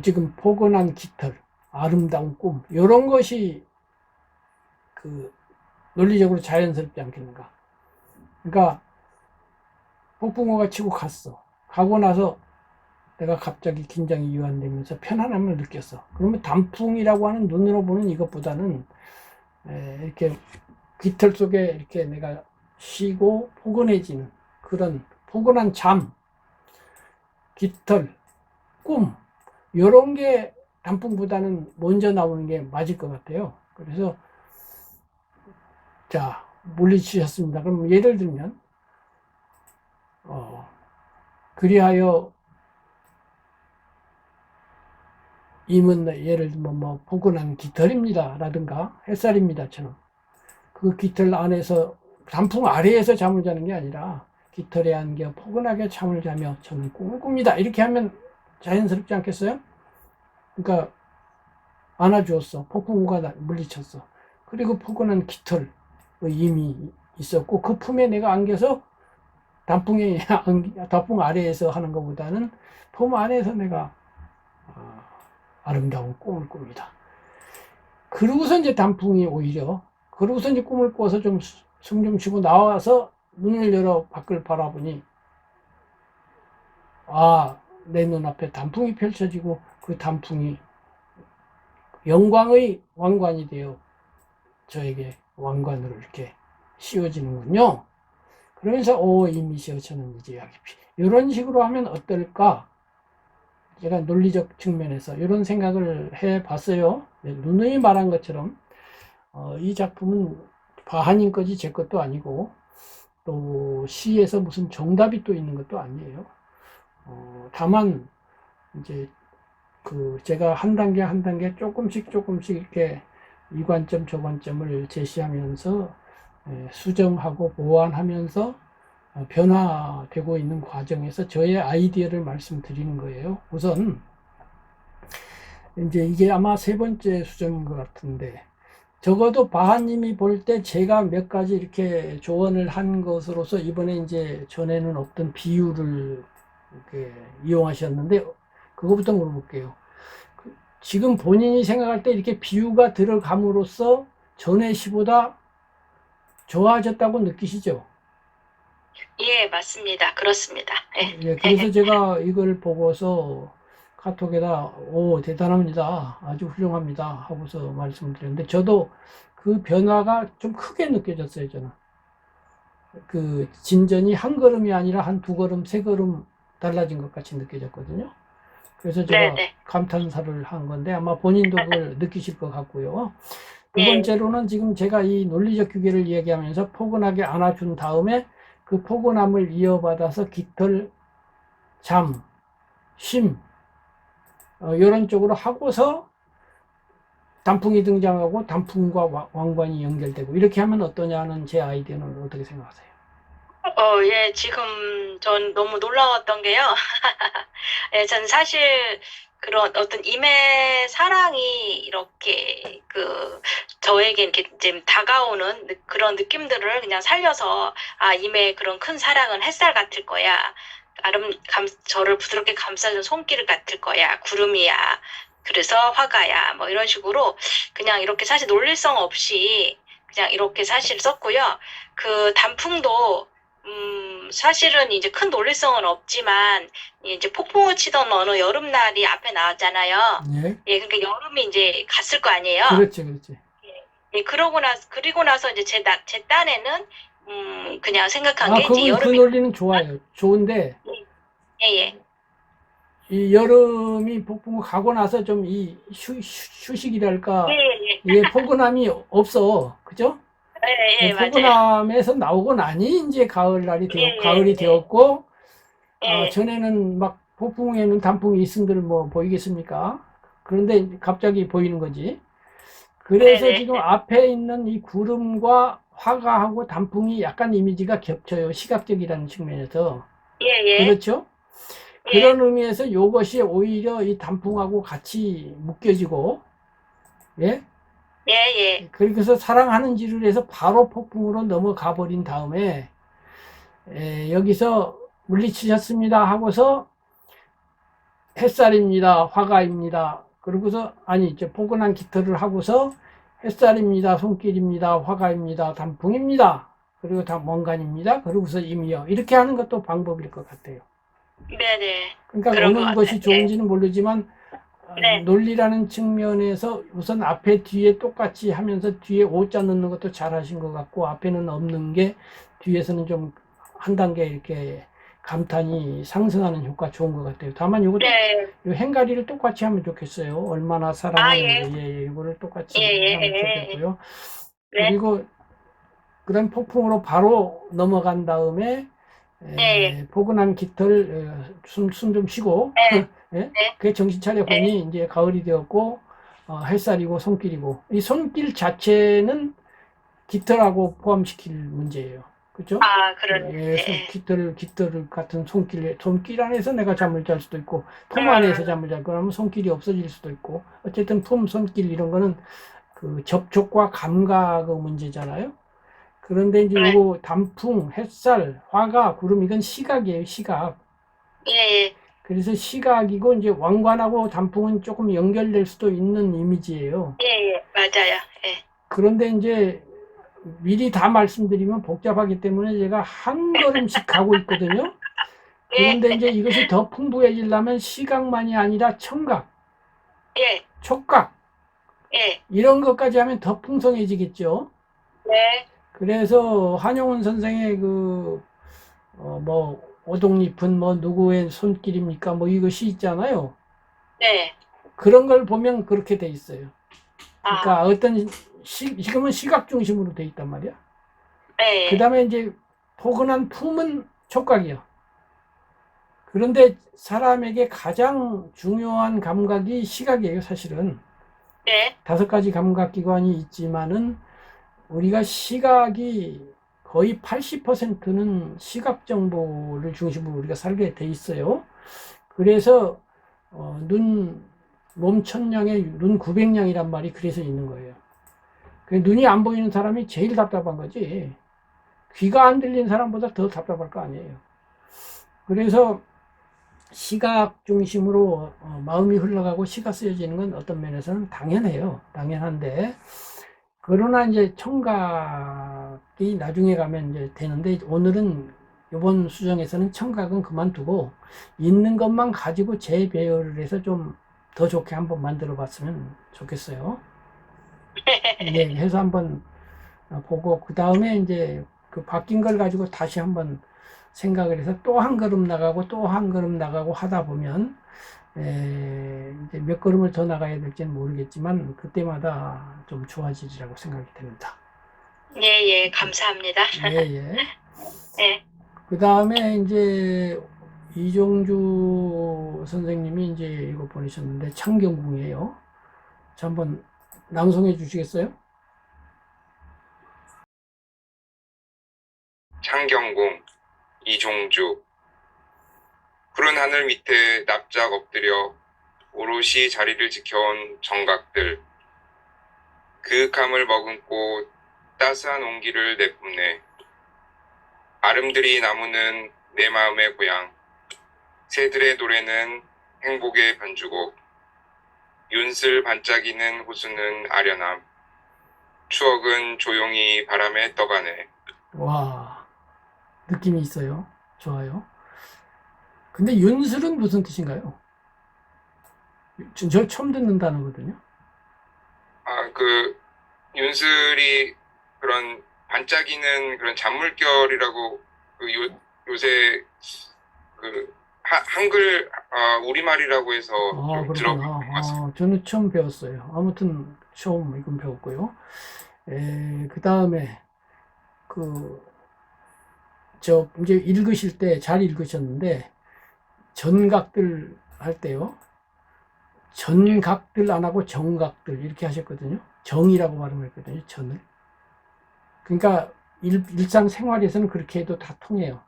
지금 포근한 깃털, 아름다운 꿈 이런 것이 그 논리적으로 자연스럽지 않겠는가. 그러니까 폭풍우가 치고 갔어. 가고 나서 내가 갑자기 긴장이 이완되면서 편안함을 느꼈어. 그러면 단풍이라고 하는 눈으로 보는 이것보다는 이렇게 깃털 속에 이렇게 내가 쉬고 포근해지는 그런 포근한 잠, 깃털, 꿈 이런 게 단풍보다는 먼저 나오는 게 맞을 것 같아요. 그래서 자 물리치셨습니다. 그럼 예를 들면 그리하여 임은 예를 들면 뭐 포근한 깃털입니다 라든가 햇살입니다처럼 그 깃털 안에서 단풍 아래에서 잠을 자는 게 아니라 깃털에 안겨 포근하게 잠을 자며 저는 꿈을 꿉니다 이렇게 하면 자연스럽지 않겠어요? 그러니까 안아주었어. 폭풍우가 물리쳤어. 그리고 포근한 깃털 임이 있었고 그 품에 내가 안겨서 단풍 아래에서 하는 것보다는 품 안에서 내가 아름다운 꿈을 꿉니다. 그러고서 이제 단풍이 오히려 그러고서 이제 꿈을 꿔서 좀 숨 좀 쉬고 나와서 눈을 열어 밖을 바라보니 내 눈앞에 단풍이 펼쳐지고 그 단풍이 영광의 왕관이 되어 저에게 왕관으로 이렇게 씌워지는군요. 그러면서 이미시여 저는 이제야 깊이 이런 식으로 하면 어떨까? 제가 논리적 측면에서 이런 생각을 해봤어요. 누누이 말한 것처럼 이 작품은 바하님 거지 제 것도 아니고 또 시에서 무슨 정답이 또 있는 것도 아니에요. 다만 이제 제가 한 단계 한 단계 조금씩 이렇게 이 관점 저 관점을 제시하면서 수정하고 보완하면서 변화되고 있는 과정에서 저의 아이디어를 말씀드리는 거예요. 우선 이제 이게 아마 세 번째 수정인 것 같은데, 적어도 바하님이 볼 때 제가 몇 가지 이렇게 조언을 한 것으로서 이번에 이제 전에는 없던 비유를 이렇게 이용하셨는데, 그거부터 물어볼게요. 지금 본인이 생각할 때 이렇게 비유가 들어감으로써 전의 시보다 좋아졌다고 느끼시죠? 예, 맞습니다. 그렇습니다. 예. 예, 그래서 제가 이걸 보고서 카톡에다, 오, 대단합니다. 아주 훌륭합니다. 하고서 말씀드렸는데, 저도 그 변화가 좀 크게 느껴졌어요, 저는. 그 진전이 한 걸음이 아니라 한 두 걸음, 세 걸음 달라진 것 같이 느껴졌거든요. 그래서 제가 네네. 감탄사를 한 건데, 아마 본인도 그걸 느끼실 것 같고요. 두 예. 번째로는 지금 제가 이 논리적 규계를 얘기하면서 포근하게 안아준 다음에 그 포근함을 이어받아서 깃털, 잠, 쉼, 이런 쪽으로 하고서 단풍이 등장하고 단풍과 왕관이 연결되고 이렇게 하면 어떠냐는 제 아이디어는 어떻게 생각하세요? 예, 지금 전 너무 놀라웠던 게요. 예, 전 사실 그런 어떤 임의 사랑이 이렇게 저에게 이렇게 좀 다가오는 그런 느낌들을 그냥 살려서, 아, 임의 그런 큰 사랑은 햇살 같을 거야. 저를 부드럽게 감싸준 손길 같을 거야. 구름이야. 그래서 화가야. 뭐 이런 식으로 그냥 이렇게 사실 논리성 없이 그냥 이렇게 사실 썼고요. 그 단풍도 사실은 이제 큰 논리성은 없지만, 이제 폭풍우 치던 어느 여름날이 앞에 나왔잖아요. 예, 예, 그러니까 여름이 이제 갔을 거 아니에요. 그렇지, 그렇지. 예, 그리고 나서 이제 제 딴에는, 그냥 생각한 게 이제 그 여름이, 논리는 좋아요. 좋은데, 예, 예, 이 여름이 폭풍우 가고 나서 좀 이 예, 휴식이랄까, 예, 이 포근함이 없어. 그죠? 예, 예, 맞아요. 포근함에서 나오고 나니 이제 예, 가을이 예, 되었고, 예, 전에는 막 폭풍에는 단풍이 있음들 뭐 보이겠습니까? 그런데 갑자기 보이는 거지. 네, 그래서 네, 지금 앞에 있는 이 구름과 화가하고 단풍이 약간 이미지가 겹쳐요. 시각적이라는 측면에서. 예, 예, 그렇죠? 예, 그런 의미에서 이것이 오히려 이 단풍하고 같이 묶여지고, 예? 예, 예, 그래서 사랑하는지를 해서 바로 폭풍으로 넘어가 버린 다음에, 여기서 물리치셨습니다 하고서 햇살입니다, 화가입니다. 그러고서, 아니, 이제 포근한 깃털을 하고서 햇살입니다, 손길입니다, 화가입니다, 단풍입니다. 그리고 다 멍간입니다. 그러고서 임이요. 이렇게 하는 것도 방법일 것 같아요. 네, 네, 그러니까 그런 것 어느 같아요. 것이 예, 좋은지는 모르지만 네, 논리라는 측면에서 우선 앞에 뒤에 똑같이 하면서 뒤에 오자 넣는 것도 잘 하신 것 같고 앞에는 없는 게 뒤에서는 좀 한 단계 이렇게 감탄이 상승하는 효과 좋은 것 같아요. 다만 이것도 네, 이 행가리를 똑같이 하면 좋겠어요. 얼마나 아, 예, 사랑하는지 이거를 예, 똑같이 예, 하면 예, 좋겠고요. 네, 그리고 그다음 폭풍으로 바로 넘어간 다음에 예, 포근한 깃털 숨 좀 쉬고 예, 예? 네, 그 정신 차려 예. 보니 이제 가을이 되었고 햇살이고 손길이고 이 손길 자체는 깃털하고 포함시킬 문제예요. 그죠? 아, 그러네. 예, 예. 깃털 같은 손길 안에서 내가 잠을 잘 수도 있고, 품 안에서 음, 잠을 잘 거라면 손길이 없어질 수도 있고, 어쨌든 품, 손길 이런 거는 그 접촉과 감각의 문제잖아요. 그런데 이제 네. 요거 단풍, 햇살, 화가, 구름 이건 시각이에요, 시각. 예, 예, 그래서 시각이고 이제 왕관하고 단풍은 조금 연결될 수도 있는 이미지예요. 예, 예, 맞아요. 예. 그런데 이제 미리 다 말씀드리면 복잡하기 때문에 제가 한 걸음씩 가고 있거든요. 예, 그런데 이제 이것이 더 풍부해지려면 시각만이 아니라 청각, 예, 촉각 예, 이런 것까지 하면 더 풍성해지겠죠. 네, 그래서 한용운 선생의 뭐 오동잎은 뭐 누구의 손길입니까? 뭐 이것이 있잖아요. 네. 그런 걸 보면 그렇게 돼 있어요. 아, 그러니까 지금은 시각 중심으로 돼 있단 말이야. 예, 그 예, 다음에 이제 포근한 품은 촉각이요. 그런데 사람에게 가장 중요한 감각이 시각이에요, 사실은. 네, 다섯 가지 감각기관이 있지만은 우리가 시각이 거의 80%는 시각 정보를 중심으로 우리가 살게 돼 있어요. 그래서 몸 1000냥에 눈 900냥이란 말이 그래서 있는 거예요. 눈이 안 보이는 사람이 제일 답답한 거지. 귀가 안 들리는 사람보다 더 답답할 거 아니에요. 그래서 시각 중심으로 마음이 흘러가고 시가 쓰여지는 건 어떤 면에서는 당연해요. 당연한데, 그러나 이제 청각이 나중에 가면 이제 되는데, 오늘은 이번 수정에서는 청각은 그만두고 있는 것만 가지고 재배열을 해서 좀 더 좋게 한번 만들어 봤으면 좋겠어요. 네, 해서 한번 보고 그 다음에 이제 그 바뀐 걸 가지고 다시 한번 생각을 해서 또 한 걸음 나가고 또 한 걸음 나가고 하다 보면 이제 몇 걸음을 더 나가야 될지는 모르겠지만 그때마다 좀 좋아지리라고 생각이 됩니다. 예, 예, 감사합니다. 예, 예. 예. 그 다음에 이제 이종주 선생님이 이제 이거 보내셨는데 창경궁이에요. 자, 한번 낭송해 주시겠어요? 창경궁 이종주. 푸른 하늘 밑에 납작 엎드려 오롯이 자리를 지켜온 정각들. 그윽함을 머금고 따스한 온기를 내뿜네. 아름드리 나무는 내 마음의 고향. 새들의 노래는 행복의 변주곡. 윤슬 반짝이는 호수는 아련함. 추억은 조용히 바람에 떠가네. 와, 느낌이 있어요. 좋아요. 근데 윤슬은 무슨 뜻인가요? 저 처음 듣는 단어거든요. 윤슬이 그런 반짝이는 그런 잔물결이라고 요새 한글 우리말이라고 해서 좀 들어본 것 그렇구나. 같습니다. 저는 처음 배웠어요. 아무튼 처음 이건 배웠고요. 그 다음에 이제 읽으실 때 잘 읽으셨는데 전각들 할 때요. 전각들 안 하고 정각들 이렇게 하셨거든요. 정이라고 발음했거든요. 전을. 그러니까 일상생활에서는 그렇게 해도 다 통해요.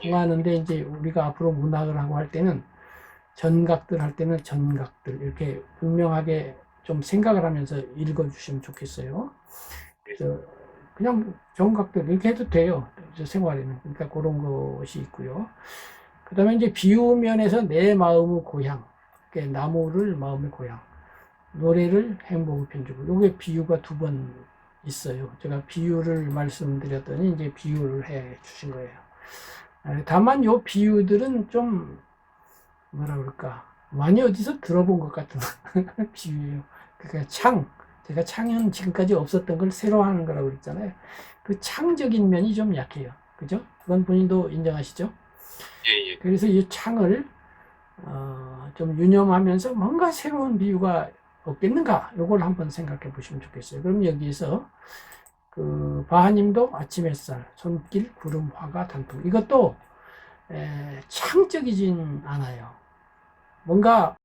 통하는데 이제 우리가 앞으로 문학을 하고 할 때는 전각들 할 때는 전각들 이렇게 분명하게 좀 생각을 하면서 읽어주시면 좋겠어요. 그래서 그냥 정각들 이렇게 해도 돼요. 생활에는. 그러니까 그런 것이 있고요. 그 다음에 이제 비유 면에서 내 마음의 고향. 그러니까 나무를 마음의 고향. 노래를 행복의 편주고. 요게 비유가 두 번 있어요. 제가 비유를 말씀드렸더니 이제 비유를 해 주신 거예요. 다만 요 비유들은 좀 뭐라 그럴까 많이 어디서 들어본 것 같은 비유예요. 그러니까 제가 창은 지금까지 없었던 걸 새로 하는 거라고 그랬잖아요. 그 창적인 면이 좀 약해요. 그죠? 그건 본인도 인정하시죠? 예, 예. 그래서 이 창을 좀 유념하면서 뭔가 새로운 비유가 없겠는가? 요걸 한번 생각해 보시면 좋겠어요. 그럼 여기서 그 바하님도 아침 햇살, 손길, 구름, 화가 단풍. 이것도 창적이진 않아요. 뭔가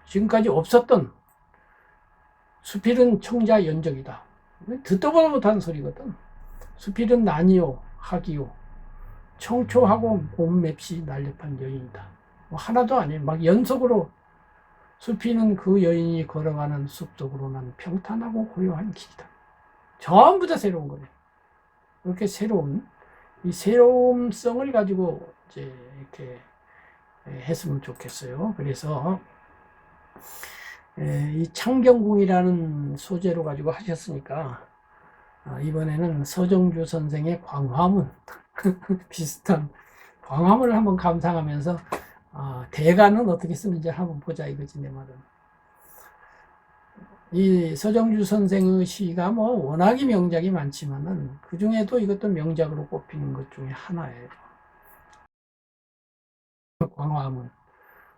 지금까지 없었던 수필은 청자 연적이다. 듣도 보도 못한 소리거든. 수필은 난이요, 학이요, 청초하고 봄맵시 날렵한 여인이다. 뭐 하나도 아니에요. 막 연속으로 수필은 그 여인이 걸어가는 숲속으로 난 평탄하고 고요한 길이다. 전부 다 새로운 거예요. 이렇게 이 새로움성을 가지고 이제 이렇게 했으면 좋겠어요. 그래서 이 창경궁이라는 소재로 가지고 하셨으니까 이번에는 서정주 선생의 광화문 비슷한 광화문을 한번 감상하면서 대가는 어떻게 쓰는지 한번 보자 이거지 내 말은. 이 서정주 선생의 시가 뭐 워낙에 명작이 많지만은 그 중에도 이것도 명작으로 꼽히는 것 중에 하나예요. 광화문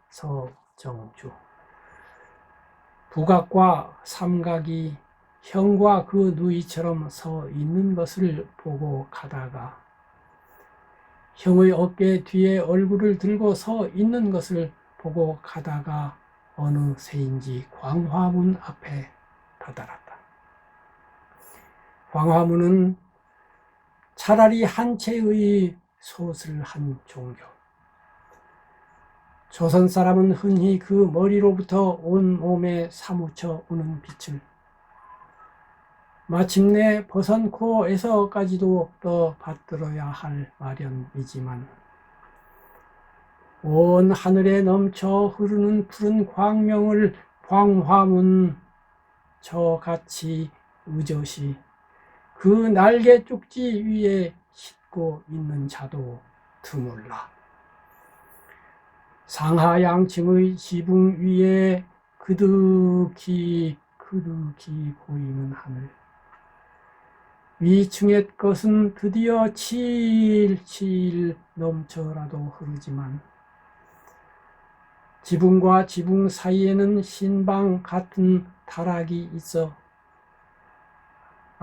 서정주. 북악과 삼각이 형과 그 누이처럼 서 있는 것을 보고 가다가 형의 어깨 뒤에 얼굴을 들고 서 있는 것을 보고 가다가 어느 새인지 광화문 앞에 다다랐다. 광화문은 차라리 한 채의 솥을 한 종교. 조선 사람은 흔히 그 머리로부터 온 몸에 사무쳐 오는 빛을 마침내 버선코에서까지도 더 받들어야 할 마련이지만 온 하늘에 넘쳐 흐르는 푸른 광명을 광화문 저같이 의젓이 그 날개 쪽지 위에 싣고 있는 자도 드물라. 상하양층의 지붕 위에 그득히 보이는 하늘. 위층의 것은 드디어 칠칠 넘쳐라도 흐르지만 지붕과 지붕 사이에는 신방 같은 타락이 있어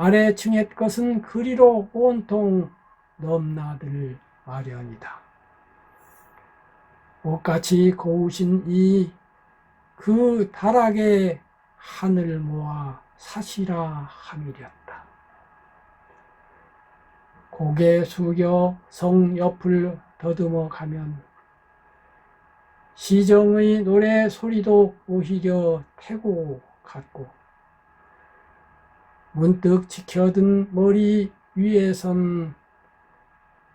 아래층의 것은 그리로 온통 넘나들 마련이다. 옷같이 고우신 이 그 타락에 하늘 모아 사시라 함이렸다. 고개 숙여 성 옆을 더듬어 가면 시정의 노래 소리도 오히려 태고 같고 문득 지켜든 머리 위에선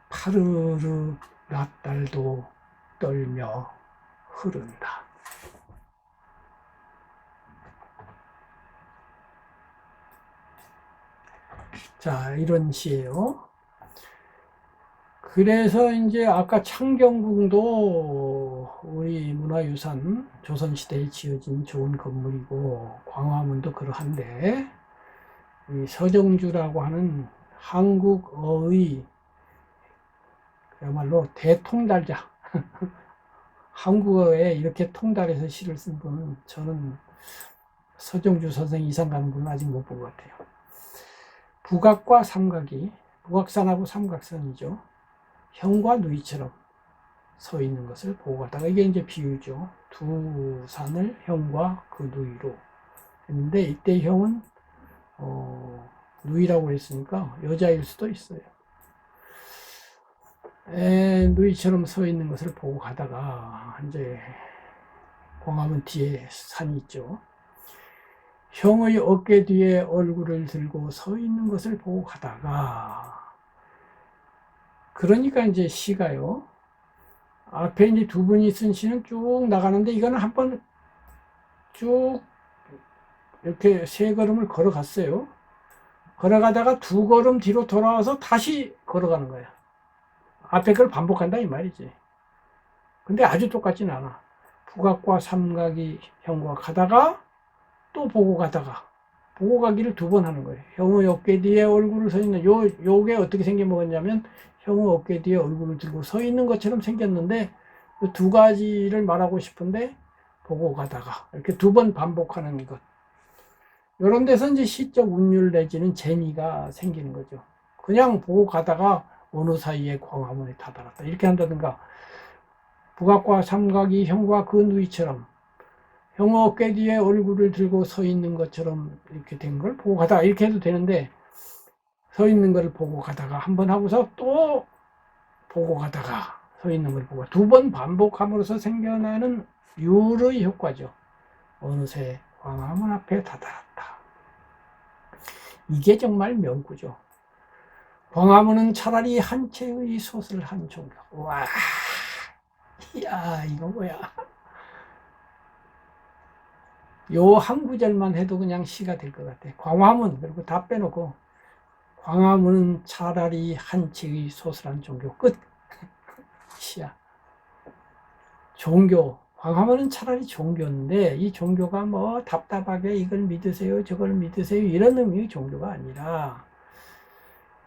파르르 낫달도 떨며 흐른다. 자, 이런 시예요. 그래서 이제 아까 창경궁도 우리 문화유산 조선시대에 지어진 좋은 건물이고 광화문도 그러한데 이 서정주라고 하는 한국어의 그야말로 대통달자 한국어에 이렇게 통달해서 시를 쓴 분은 저는 서정주 선생 이상 가는 분은 아직 못 본 것 같아요. 북악과 삼각이 북악산하고 삼각선이죠. 형과 누이처럼 서 있는 것을 보고 가다가 이게 이제 비유죠. 두 산을 형과 그 누이로 했는데 이때 형은 누이라고 했으니까 여자일 수도 있어요. 누이처럼 서 있는 것을 보고 가다가 이제 광화문 뒤에 산이 있죠. 형의 어깨 뒤에 얼굴을 들고 서 있는 것을 보고 가다가 그러니까 이제 시가요. 앞에 이제 두 분이 쓴 시는 쭉 나가는데 이거는 한번 쭉 이렇게 세 걸음을 걸어갔어요. 걸어가다가 두 걸음 뒤로 돌아와서 다시 걸어가는 거야. 앞에 걸 반복한다 이 말이지. 근데 아주 똑같진 않아. 북악과 삼각이 형과 가다가 또 보고 가다가 보고 가기를 두 번 하는 거예요. 형의 어깨 뒤에 얼굴을 서 있는 요게 어떻게 생겨먹었냐면 형의 어깨 뒤에 얼굴을 들고 서 있는 것처럼 생겼는데 두 가지를 말하고 싶은데 보고 가다가 이렇게 두 번 반복하는 것. 이런 데서 이제 시적 운율 내지는 재미가 생기는 거죠. 그냥 보고 가다가 어느 사이에 광화문에 다다랐다 이렇게 한다든가 북악과 삼각이 형과 그 누이처럼 형 어깨 뒤에 얼굴을 들고 서 있는 것처럼 이렇게 된 걸 보고 가다가 이렇게 해도 되는데 서 있는 걸 보고 가다가 한번 하고서 또 보고 가다가 서 있는 걸 보고 두 번 반복함으로써 생겨나는 율의 효과죠. 어느새 광화문 앞에 다다랐다. 이게 정말 명구죠. 광화문은 차라리 한 채의 솥을 한 종교. 와, 이야, 이거 뭐야. 요 한 구절만 해도 그냥 시가 될 것 같아. 광화문, 그리고 다 빼놓고 광화문은 차라리 한 채의 솥을 한 종교. 끝. 시야. 종교. 광화문은 차라리 종교인데 이 종교가 뭐 답답하게 이걸 믿으세요, 저걸 믿으세요 이런 의미의 종교가 아니라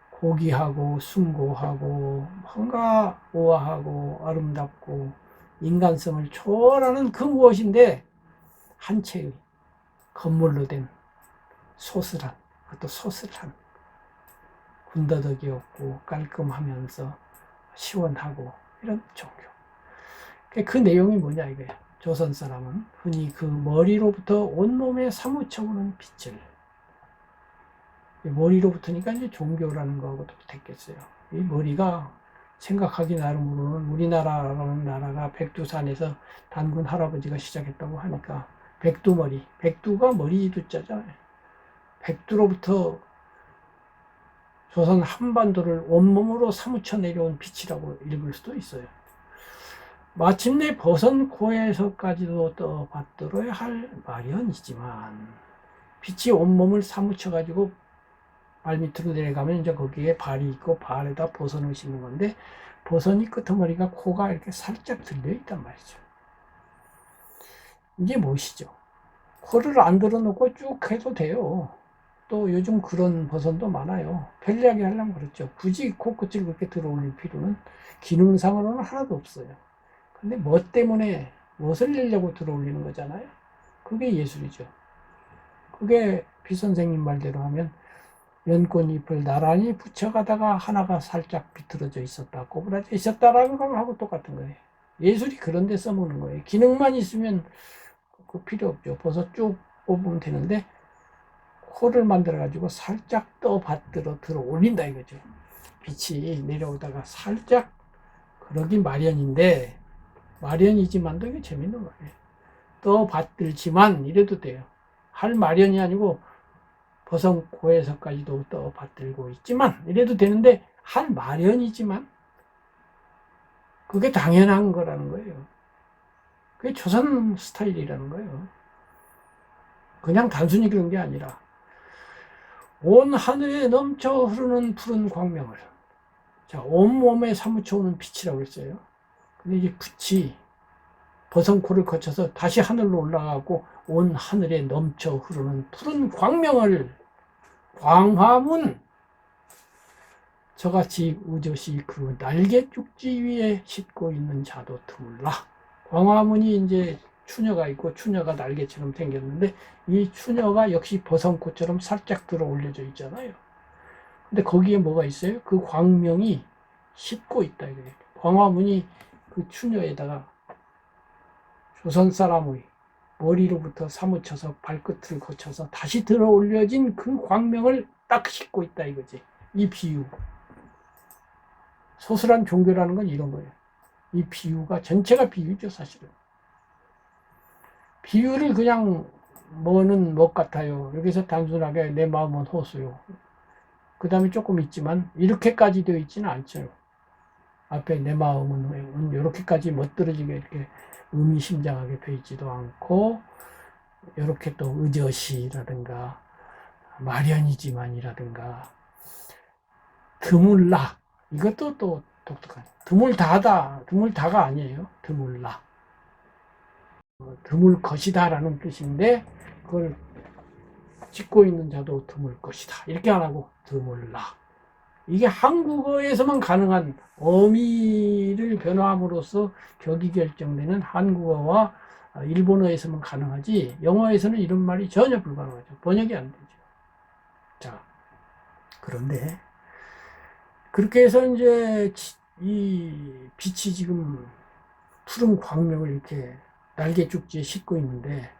고귀하고 숭고하고 뭔가 우아하고 아름답고 인간성을 초월하는 그 무엇인데 한 채의 건물로 된 소슬한, 그것도 소슬한 군더더기 없고 깔끔하면서 시원하고 이런 종교. 그 내용이 뭐냐 이거야. 조선 사람은 흔히 그 머리로부터 온몸에 사무쳐 오는 빛을 머리로부터니까 이제 종교라는 거하고도 됐겠어요. 이 머리가 생각하기 나름으로는 우리나라라는 나라가 백두산에서 단군 할아버지가 시작했다고 하니까 백두머리, 백두가 머리 두자잖아요. 백두로부터 조선 한반도를 온몸으로 사무쳐 내려온 빛이라고 읽을 수도 있어요. 마침내 버선 코에서까지도 떠받들어야 할 마련이지만 빛이 온몸을 사무쳐 가지고 발밑으로 내려가면 이제 거기에 발이 있고 발에다 버선을 싣는 건데 버선이 끄트머리가 코가 이렇게 살짝 들려 있단 말이죠. 이게 무엇이죠? 코를 안 들어놓고 쭉 해도 돼요. 또 요즘 그런 버선도 많아요. 편리하게 하려면 그렇죠. 굳이 코끝을 그렇게 들어 올릴 필요는 기능상으로는 하나도 없어요. 근데 뭐 때문에 무엇을 내려고 들어 올리는 거잖아요. 그게 예술이죠. 그게 비선생님 말대로 하면 연꽃잎을 나란히 붙여가다가 하나가 살짝 비틀어져 있었다, 꼬부라져 있었다라는 거하고 똑같은 거예요. 예술이 그런 데 써먹는 거예요. 기능만 있으면 그 필요 없죠. 버섯 쭉 뽑으면 되는데 코를 만들어 가지고 살짝 떠받들어 들어 올린다 이거죠. 빛이 내려오다가 살짝 그러기 마련인데 마련이지만도 이게 재밌는 거예요. 떠받들지만 이래도 돼요. 할 마련이 아니고 버섯 코에서까지도 떠받들고 있지만 이래도 되는데 할 마련이지만 그게 당연한 거라는 거예요. 그게 조선 스타일이라는 거예요. 그냥 단순히 그런 게 아니라 온 하늘에 넘쳐 흐르는 푸른 광명을 자, 온몸에 사무쳐오는 빛이라고 했어요. 근데 이제 빛이 버선코를 거쳐서 다시 하늘로 올라가고 온 하늘에 넘쳐 흐르는 푸른 광명을 광화문 저같이 우저시 그 날개 쭉지 위에 싣고 있는 자도 드물라. 광화문이 이제 추녀가 있고 추녀가 날개처럼 생겼는데 이 추녀가 역시 버선코처럼 살짝 들어 올려져 있잖아요. 근데 거기에 뭐가 있어요? 그 광명이 싣고 있다 이거예요. 광화문이 그 추녀에다가 조선 사람의 머리로부터 사무쳐서 발끝을 거쳐서 다시 들어 올려진 그 광명을 딱 싣고 있다 이거지. 이 비유. 소설한 종교라는 건 이런 거예요. 이 비유가 전체가 비유죠 사실은. 비유를 그냥 뭐는 뭐 같아요. 여기서 단순하게 내 마음은 호수요. 그 다음에 조금 있지만 이렇게까지 되어 있지는 않죠. 앞에 내 마음은 이렇게까지 멋들어지게 이렇게 의미심장하게 되어 있지도 않고 이렇게 또 의젓이라든가 마련이지만이라든가 드물라 이것도 또 독특한 드물다가 아니에요. 드물라 드물 것이다 라는 뜻인데 그걸 짓고 있는 자도 드물 것이다 이렇게 안 하고 드물라 이게 한국어에서만 가능한 어미를 변화함으로써 격이 결정되는 한국어와 일본어에서만 가능하지 영어에서는 이런 말이 전혀 불가능하죠. 번역이 안 되죠. 자, 그런데 그렇게 해서 이제 이 빛이 지금 푸른 광명을 이렇게 날개 쭉지에 싣고 있는데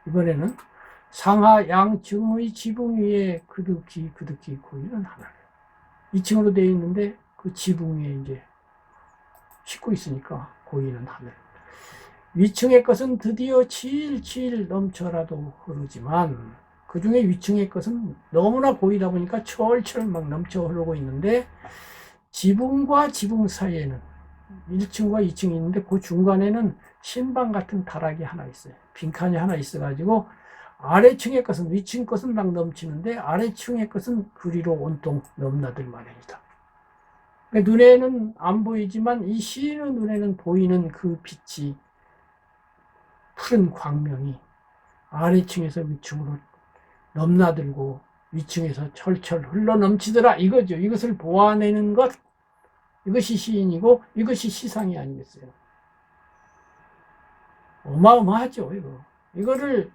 이번에는 상하 양층의 지붕 위에 그득히 고이는 하늘 2층으로 되어 있는데 그 지붕 위에 이제 싣고 있으니까 고이는 하늘 위층의 것은 드디어 칠칠 넘쳐라도 흐르지만 그 중에 위층의 것은 너무나 고이다 보니까 철철 막 넘쳐 흐르고 있는데 지붕과 지붕 사이에는 1층과 2층이 있는데 그 중간에는 신방 같은 다락이 하나 있어요. 빈칸이 하나 있어가지고 아래층의 것은 위층 것은 막 넘치는데 아래층의 것은 그리로 온통 넘나들 마련이다. 그러니까 눈에는 안 보이지만 이 시인의 눈에는 보이는 그 빛이 푸른 광명이 아래층에서 위층으로 넘나들고 위층에서 철철 흘러 넘치더라 이거죠. 이것을 보아내는 것 이것이 시인이고 이것이 시상이 아니겠어요. 어마어마하죠 이거. 이거를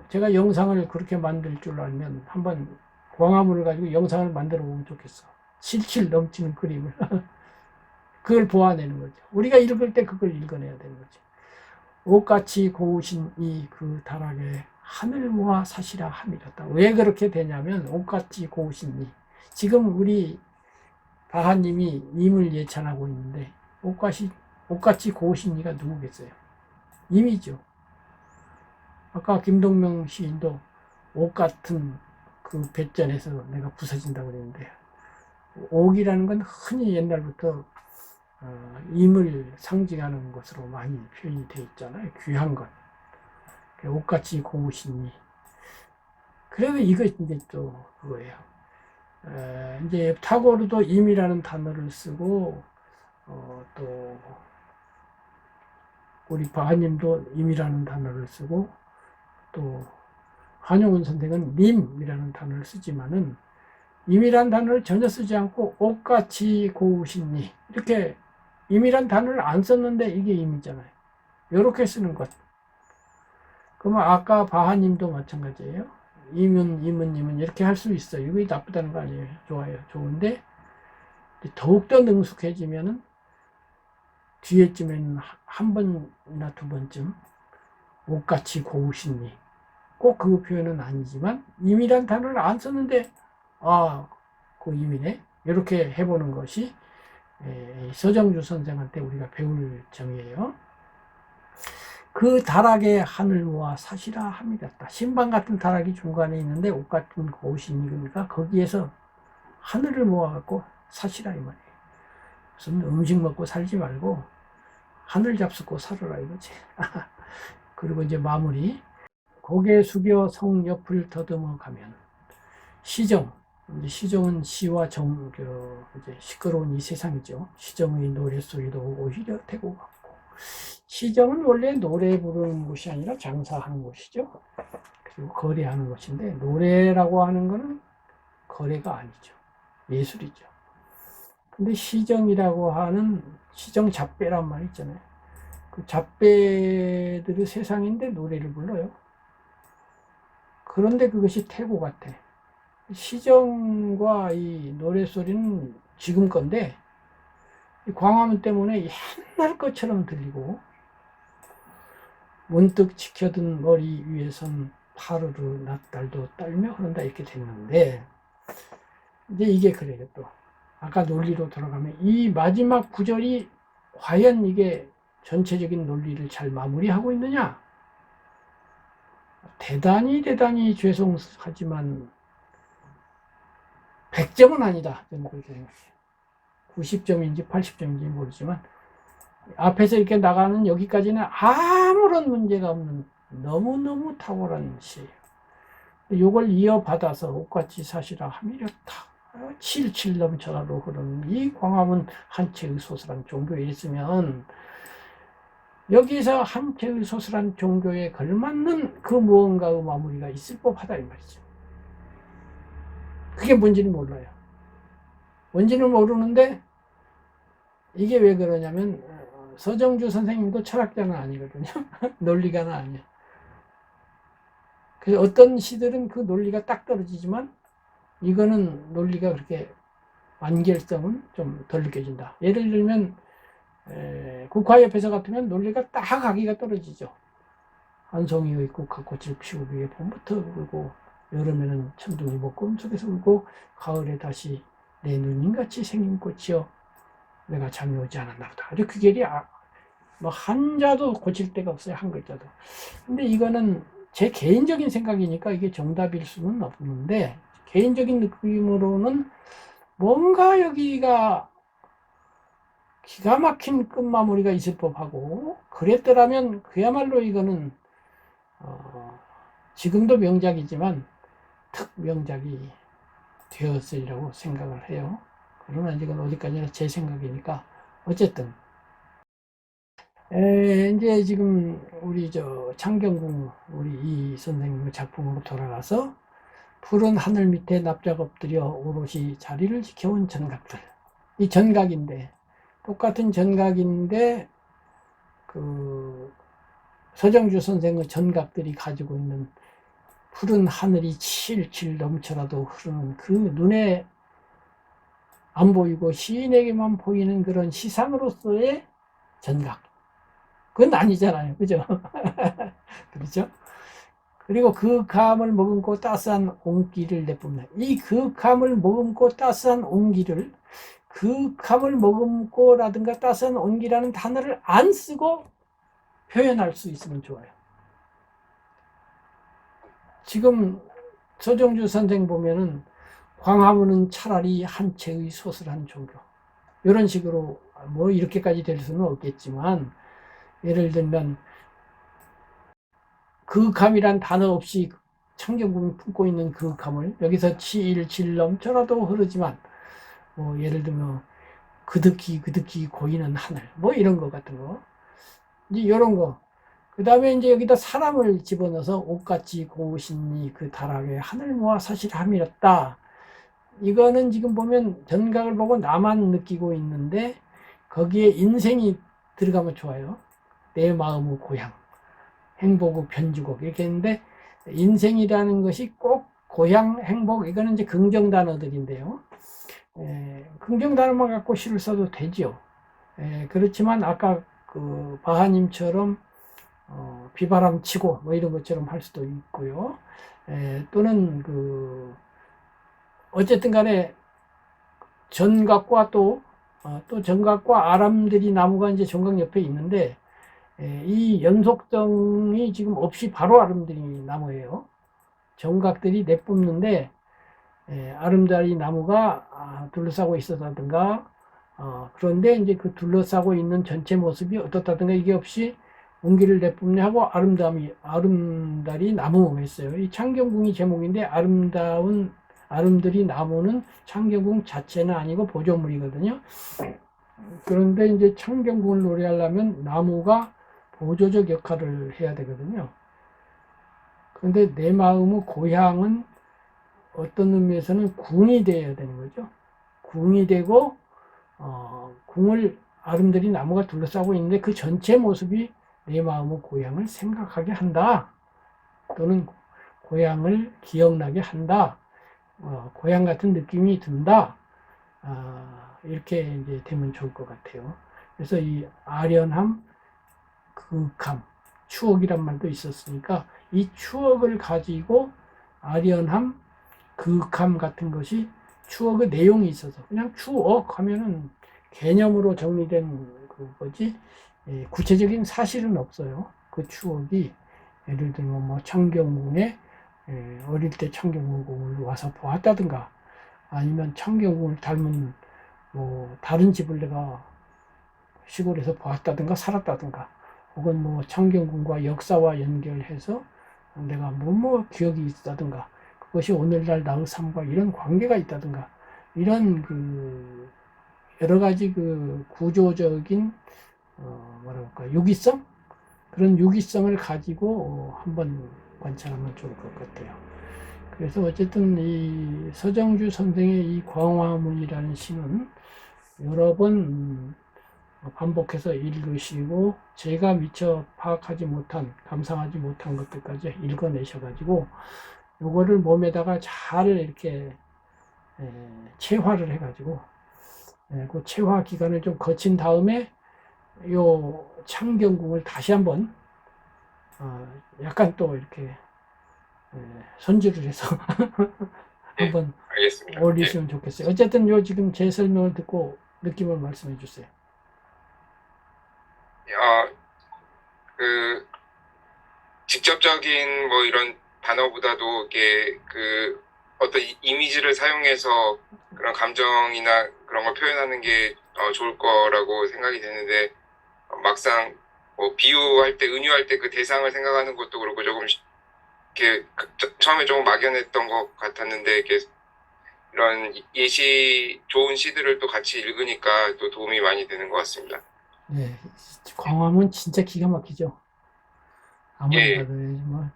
제가 영상을 그렇게 만들 줄 알면 한번 광화문을 가지고 영상을 만들어 보면 좋겠어. 실실 넘치는 그림을 그걸 보아내는 거죠. 우리가 읽을 때 그걸 읽어내야 되는 거죠. 옷같이 고우신 이 그 다락에 하늘 모아 사시라 함이었다. 왜 그렇게 되냐면 옷같이 고우신 이. 지금 우리 바하님이 님을 예찬하고 있는데 옷같이 고우신 이가 누구겠어요? 님이죠. 아까 김동명 시인도 옷 같은 그 배전에서 내가 부서진다고 그랬는데, 옥이라는 건 흔히 옛날부터 임을 상징하는 것으로 많이 표현이 되어 있잖아요. 귀한 것. 옷같이 고우신 이. 그래서 이거 이제 또 그거예요. 이제 타고르도 임이라는 단어를 쓰고, 또 우리 바하님도 임이라는 단어를 쓰고, 또 한용운 선생은 님이라는 단어를 쓰지만은 임이란 단어를 전혀 쓰지 않고 옷같이 고우신 이, 이렇게 임이란 단어를 안 썼는데 이게 임이잖아요. 이렇게 쓰는 것. 그러면 아까 바하님도 마찬가지예요. 임은 이렇게 할 수 있어요. 이게 나쁘다는 거 아니에요. 좋아요. 좋은데 더욱더 능숙해지면은 뒤에쯤에는 한 번이나 두 번쯤 옷같이 고우신 이. 꼭 그 표현은 아니지만 임이란 단어를 안 썼는데 그 임이네. 이렇게 해보는 것이 서정주 선생한테 우리가 배울 점이에요. 그 다락에 하늘 모아 사시라 함이었다. 신방 같은 다락이 중간에 있는데 옷 같은 고우신 이니까 거기에서 하늘을 모아갖고 사시라 이 말이에요. 무슨 음식 먹고 살지 말고 하늘 잡수고 살아라 이거지. 그리고 이제 마무리. 고개 숙여 성 옆을 더듬어 가면 시정. 이제 시정은 시와 정, 이제 시끄러운 이 세상이죠. 시정의 노래소리도 오히려 되고 같고. 시정은 원래 노래 부르는 곳이 아니라 장사하는 곳이죠. 그리고 거래하는 곳인데, 노래라고 하는 거는 거래가 아니죠. 예술이죠. 근데 시정이라고 하는 시정 잡배란 말 있잖아요. 그 잡배들의 세상인데 노래를 불러요. 그런데 그것이 태고 같아. 시정과 이 노래소리는 지금 건데, 이 광화문 때문에 옛날 것처럼 들리고, 문득 지켜든 머리 위에선 파르르 낫달도 떨며 흐른다 이렇게 됐는데, 이제 이게 그래요 또. 아까 논리로 돌아가면 이 마지막 구절이 과연 이게 전체적인 논리를 잘 마무리하고 있느냐? 대단히 죄송하지만 100점은 아니다. 저는 그렇게 생각해요. 90점인지 80점인지 모르지만 앞에서 이렇게 나가는 여기까지는 아무런 문제가 없는 너무너무 탁월한 시예요. 이걸 이어받아서 옷같이 사시라 함이렸다. 칠칠 넘쳐나도 흐르는 이 광화문 한 채의 소설한 종교에 있으면 여기서 한 채의 소설한 종교에 걸맞는 그 무언가의 마무리가 있을 법하다 이 말이죠. 그게 뭔지는 몰라요. 뭔지는 모르는데 이게 왜 그러냐면 서정주 선생님도 철학자는 아니거든요. 논리가는 아니에요. 그래서 어떤 시들은 그 논리가 딱 떨어지지만 이거는 논리가 그렇게 완결성은 좀 덜 느껴진다. 예를 들면 국화옆에서 같으면 논리가 딱 가기가 떨어지죠. 한송이의 국화꽃을 피우고 위에 봄부터 울고 여름에는 천둥이 먹구름 속에서 울고 가을에 다시 내 누님같이 생긴 꽃이여 내가 잠이 오지 않았나 보다. 그 길이 뭐 한자도 고칠 데가 없어요. 한 글자도. 근데 이거는 제 개인적인 생각이니까 이게 정답일 수는 없는데 개인적인 느낌으로는 뭔가 여기가 기가 막힌 끝마무리가 있을 법하고 그랬더라면 그야말로 이거는 지금도 명작이지만 특명작이 되었으리라고 생각을 해요. 그러나 이건 어디까지나 제 생각이니까 어쨌든 이제 지금 우리 창경궁 우리 이 선생님의 작품으로 돌아가서 푸른 하늘 밑에 납작 엎드려 오롯이 자리를 지켜온 전각들. 이 전각인데 똑같은 전각인데 그 서정주 선생의 전각들이 가지고 있는 푸른 하늘이 칠칠 넘쳐라도 흐르는 그 눈에 안 보이고 시인에게만 보이는 그런 시상으로서의 전각. 그건 아니잖아요. 그죠? 그렇죠? 그리고 그 감을 머금고 따스한 온기를 내뿜는, 이 그 감을 머금고 따스한 온기를, 그 감을 머금고라든가 따스한 온기라는 단어를 안 쓰고 표현할 수 있으면 좋아요. 지금 서정주 선생 보면은 광화문은 차라리 한 채의 소설한 종교, 이런 식으로 뭐 이렇게까지 될 수는 없겠지만, 예를 들면 그 감이란 단어 없이 창경궁이 품고 있는 그 감을 여기서 칠 넘쳐라도 흐르지만, 뭐 예를 들면 그득히 고이는 하늘, 뭐 이런 거 같은 거, 이제 이런 거. 그 다음에 이제 여기다 사람을 집어넣어서 옷같이 고우신니 그 다락에 하늘 모아 사실 함이었다. 이거는 지금 보면 전각을 보고 나만 느끼고 있는데 거기에 인생이 들어가면 좋아요. 내 마음의 고향, 행복의 변주곡, 이렇게 했는데, 인생이라는 것이 꼭 고향, 행복, 이거는 이제 긍정 단어들인데요. 긍정 단어만 갖고 시를 써도 되죠. 그렇지만 아까 그 바하님처럼 비바람 치고 뭐 이런 것처럼 할 수도 있고요. 또는 그 어쨌든 간에 전각과 또 전각과 아람들이 나무가 이제 전각 옆에 있는데, 이 연속성이 지금 없이 바로 아름다리 나무예요. 정각들이 내뿜는데 아름다리 나무가 둘러싸고 있었다든가, 그런데 이제 그 둘러싸고 있는 전체 모습이 어떻다든가 이게 없이 온기를 내뿜네 하고 아름다리 나무 했어요. 이 창경궁이 제목인데 아름다리 나무는 창경궁 자체는 아니고 보조물이거든요. 그런데 이제 창경궁을 노래하려면 나무가 보조적 역할을 해야 되거든요. 그런데 내 마음의 고향은 어떤 의미에서는 궁이 되어야 되는 거죠. 궁이 되고 궁을 아름다리 나무가 둘러싸고 있는데 그 전체 모습이 내 마음의 고향을 생각하게 한다. 또는 고향을 기억나게 한다. 고향 같은 느낌이 든다. 이렇게 이제 되면 좋을 것 같아요. 그래서 이 아련함, 그감, 추억이란 말도 있었으니까 이 추억을 가지고 아련함, 그감 같은 것이 추억의 내용이 있어서, 그냥 추억 하면은 개념으로 정리된 그 뭐지, 구체적인 사실은 없어요. 그 추억이 예를 들면 뭐 창경궁에 어릴 때 창경궁을 와서 보았다든가, 아니면 창경궁을 닮은 뭐 다른 집을 내가 시골에서 보았다든가 살았다든가, 혹은 뭐 창경궁과 역사와 연결해서 내가 뭐 기억이 있다든가, 그것이 오늘날 나의 삶과 이런 관계가 있다든가, 이런 그 여러 가지 그 구조적인 뭐랄까 유기성, 그런 유기성을 가지고 한번 관찰하면 좋을 것 같아요. 그래서 어쨌든 이 서정주 선생의 이 광화문이라는 시는 여러 번 반복해서 읽으시고 제가 미처 파악하지 못한, 감상하지 못한 것들까지 읽어내셔가지고 요거를 몸에다가 잘 이렇게 체화를 해가지고, 그 체화 기간을 좀 거친 다음에 요 창경궁을 다시 한번 약간 또 이렇게 손질을 해서 한번 알겠습니다. 올리시면 좋겠어요. 어쨌든 요 지금 제 설명을 듣고 느낌을 말씀해 주세요. 그 직접적인 뭐 이런 단어보다도 이게 그 어떤 이미지를 사용해서 그런 감정이나 그런 걸 표현하는 게 좋을 거라고 생각이 되는데, 막상 뭐 비유할 때, 은유할 때 그 대상을 생각하는 것도 그렇고 조금 이렇게 처음에 조금 막연했던 것 같았는데, 이렇게 이런 예시 좋은 시들을 또 같이 읽으니까 또 도움이 많이 되는 것 같습니다. 네, 광화문 진짜 기가 막히죠. 아무리 봐도 뭐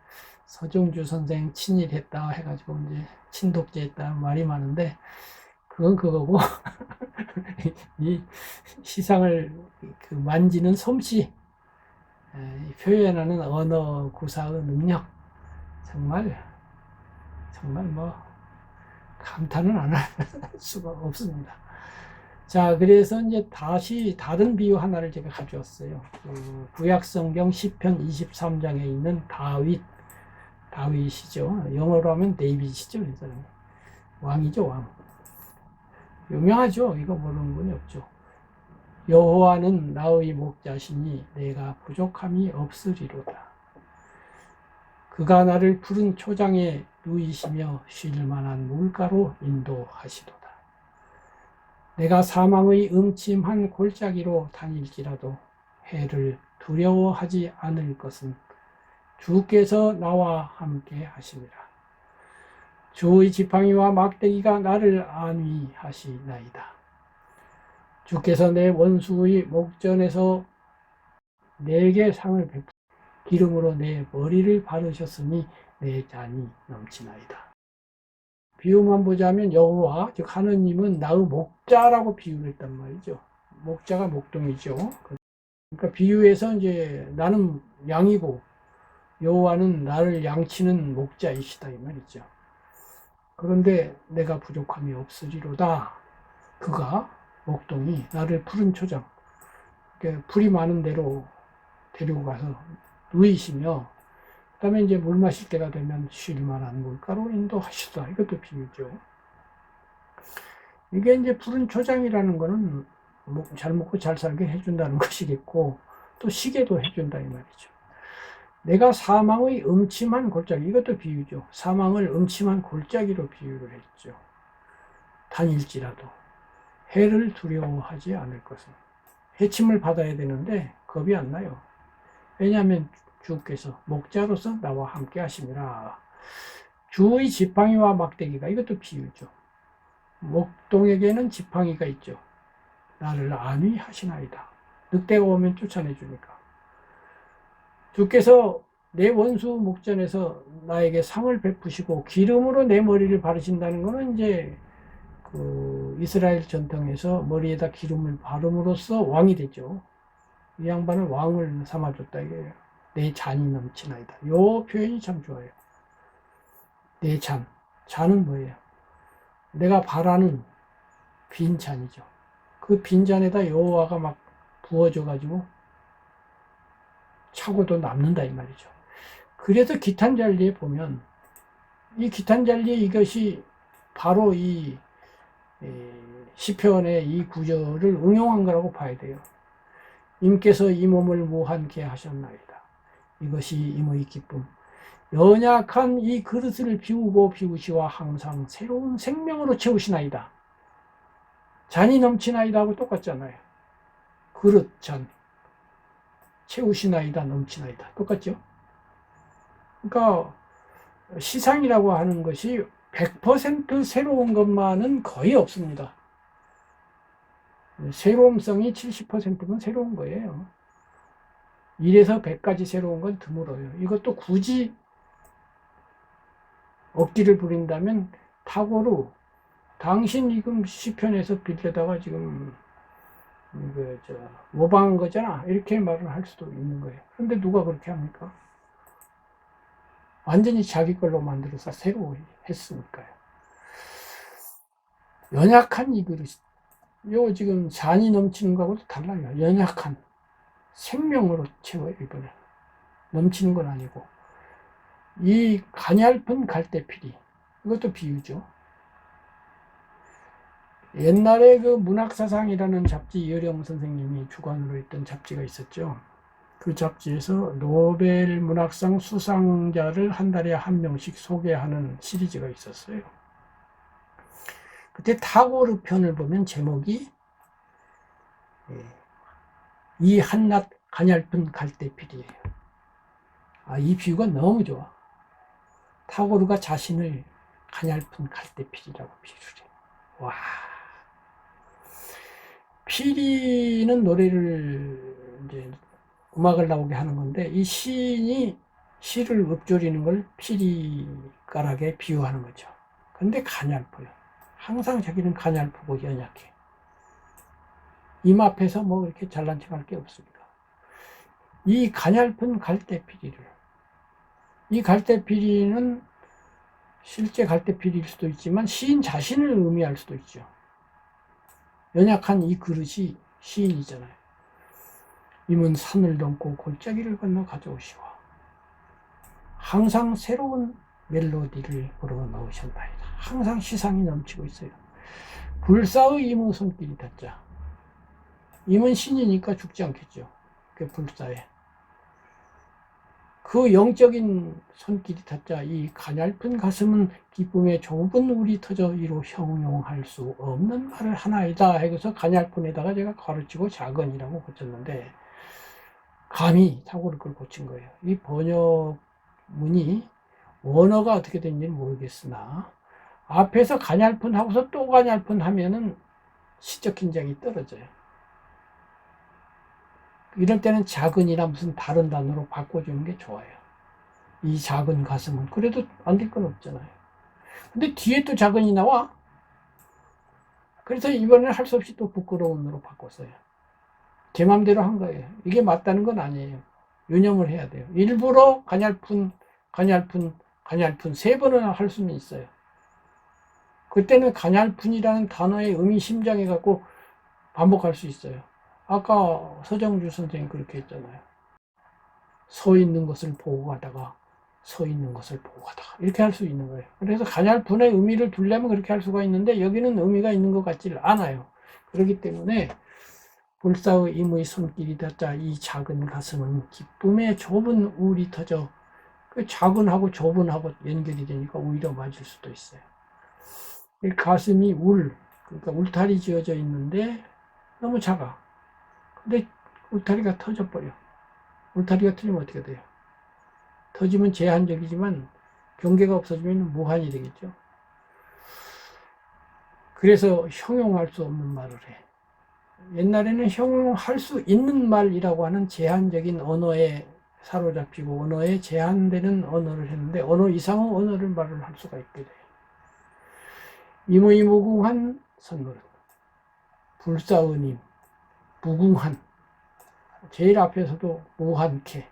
서정주 선생 친일했다 해가지고 이제 친독재했다 말이 많은데, 그건 그거고 이 시상을 그 만지는 솜씨, 표현하는 언어 구사의 능력, 정말 뭐 감탄은 안 할 수가 없습니다. 자, 그래서 이제 다시 다른 비유 하나를 제가 가져왔어요. 구약성경 시편 23장에 있는 다윗, 다윗이죠. 영어로 하면 데이빗이죠. 이 사람이. 왕이죠, 왕. 유명하죠. 이거 모르는 분이 없죠. 여호와는 나의 목자시니 내가 부족함이 없으리로다. 그가 나를 푸른 초장에 누이시며 쉴 만한 물가로 인도하시도다. 내가 사망의 음침한 골짜기로 다닐지라도 해를 두려워하지 않을 것은 주께서 나와 함께 하심이라. 주의 지팡이와 막대기가 나를 안위하시나이다. 주께서 내 원수의 목전에서 내게 상을 베푸 기름으로 내 머리를 바르셨으니 내 잔이 넘치나이다. 비유만 보자면 여호와 즉 하느님은 나의 목자라고 비유를 했단 말이죠. 목자가 목동이죠. 그러니까 비유에서 이제 나는 양이고 여호와는 나를 양치는 목자이시다 이 말이죠. 그런데 내가 부족함이 없으리로다. 그가 목동이 나를 푸른 초장, 풀이 많은 데로 데리고 가서 누이시며, 그 다음에 이제 물 마실 때가 되면 쉴 만한 물가로 인도하시다. 이것도 비유죠. 이게 이제 푸른 초장이라는 거는 잘 먹고 잘 살게 해준다는 것이겠고, 또 쉬게도 해준다 이 말이죠. 내가 사망의 음침한 골짜기, 이것도 비유죠. 사망을 음침한 골짜기로 비유를 했죠. 다닐지라도 해를 두려워하지 않을 것은. 해침을 받아야 되는데 겁이 안 나요. 왜냐하면 주께서 목자로서 나와 함께 하심이라. 주의 지팡이와 막대기가, 이것도 비유죠. 목동에게는 지팡이가 있죠. 나를 안위하시나이다. 늑대가 오면 쫓아내 주니까. 주께서 내 원수 목전에서 나에게 상을 베푸시고 기름으로 내 머리를 바르신다는 것은 이제 그 이스라엘 전통에서 머리에다 기름을 바름으로써 왕이 되죠. 이 양반은 왕을 삼아줬다 이거예요. 내 잔이 넘치나이다. 요 표현이 참 좋아요. 내 잔. 잔은 뭐예요? 내가 바라는 빈 잔이죠. 그 빈 잔에다 여호와가 막 부어줘가지고 차고도 남는다 이 말이죠. 그래서 기탄절리에 보면 이 기탄절리에 이것이 바로 이 시편의 이 구절을 응용한 거라고 봐야 돼요. 임께서 이 몸을 무한케 하셨나이다. 이것이 임의 기쁨. 연약한 이 그릇을 비우고 비우시와 항상 새로운 생명으로 채우시나이다. 잔이 넘치나이다 하고 똑같잖아요. 그릇, 잔. 채우시나이다, 넘치나이다. 똑같죠? 그러니까 시상이라고 하는 것이 100% 새로운 것만은 거의 없습니다. 새로움성이 70%면 새로운 거예요. 1에서 100까지 새로운 건 드물어요. 이것도 굳이 억지를 부린다면 탁오로 당신 지금 시편에서 빌려다가 지금 모방한 거잖아. 이렇게 말을 할 수도 있는 거예요. 그런데 누가 그렇게 합니까? 완전히 자기 걸로 만들어서 새로 했으니까요. 연약한 이 그릇, 요 지금 잔이 넘치는 거하고도 달라요. 연약한 생명으로 채워요, 이번에. 넘치는 건 아니고. 이 가냘픈 갈대피리, 이것도 비유죠. 옛날에 그 문학사상이라는 잡지, 이어령 선생님이 주관으로 했던 잡지가 있었죠. 그 잡지에서 노벨 문학상 수상자를 한 달에 한 명씩 소개하는 시리즈가 있었어요. 그때 타고르 편을 보면 제목이 이 한낱 가냘픈 갈대필이에요. 이 비유가 너무 좋아. 타고르가 자신을 가냘픈 갈대필이라고 비유를 해. 와. 피리는 노래를 이제 음악을 나오게 하는 건데, 이 시인이 시를 읊조리는 걸 피리가락에 비유하는 거죠. 근데 가냘퍼요. 항상 자기는 가냘프고 연약해. 임 앞에서 뭐 이렇게 잘난 척할 게 없습니다. 이 가냘픈 갈대피리를, 이 갈대피리는 실제 갈대피리일 수도 있지만 시인 자신을 의미할 수도 있죠. 연약한 이 그릇이 시인이잖아요. 임은 산을 넘고 골짜기를 건너 가져오시와 항상 새로운 멜로디를 불어 넣으신다이다. 항상 시상이 넘치고 있어요. 불사의 임의 손길이 닿자. 임은 신이니까 죽지 않겠죠. 그 불사에. 그 영적인 손길이 닿자 이 가냘픈 가슴은 기쁨의 좁은 울이 터져 이로 형용할 수 없는 말을 하나이다. 해서 가냘픈에다가 제가 가르치고 작은이라고 고쳤는데 감히 사고를 그걸 고친 거예요. 이 번역문이 원어가 어떻게 된지는 모르겠으나 앞에서 가냘픈 하고서 또 가냘픈 하면은 시적 긴장이 떨어져요. 이럴 때는 작은이나 무슨 다른 단어로 바꿔주는 게 좋아요. 이 작은 가슴은. 그래도 안 될 건 없잖아요. 근데 뒤에 또 작은이 나와. 그래서 이번에는 할 수 없이 또 부끄러움으로 바꿨어요. 제 맘대로 한 거예요. 이게 맞다는 건 아니에요. 유념을 해야 돼요. 일부러 가냘픈 세 번은 할 수는 있어요. 그때는 가냘픈이라는 단어의 의미 심장해 갖고 반복할 수 있어요. 아까 서정주 선생이 그렇게 했잖아요. 서 있는 것을 보고 가다가 서 있는 것을 보고 가다가 이렇게 할 수 있는 거예요. 그래서 가냘픈의 의미를 두려면 그렇게 할 수가 있는데 여기는 의미가 있는 것 같지를 않아요. 그렇기 때문에 불사의 임의 손길이 닿자 이 작은 가슴은 기쁨의 좁은 울이 터져 그 작은하고 좁은하고 연결이 되니까 오히려 맞을 수도 있어요. 이 가슴이 그러니까 울타리 지어져 있는데 너무 작아. 근데 울타리가 터져버려. 울타리가 터지면 어떻게 돼요? 터지면 제한적이지만 경계가 없어지면 무한이 되겠죠. 그래서 형용할 수 없는 말을 해. 옛날에는 형용할 수 있는 말이라고 하는 제한적인 언어에 사로잡히고 언어에 제한되는 언어를 했는데 언어 이상의 언어를 말을 할 수가 있게 돼요. 임의 무궁한 선물, 불사의님, 무궁한, 제일 앞에서도 무한케,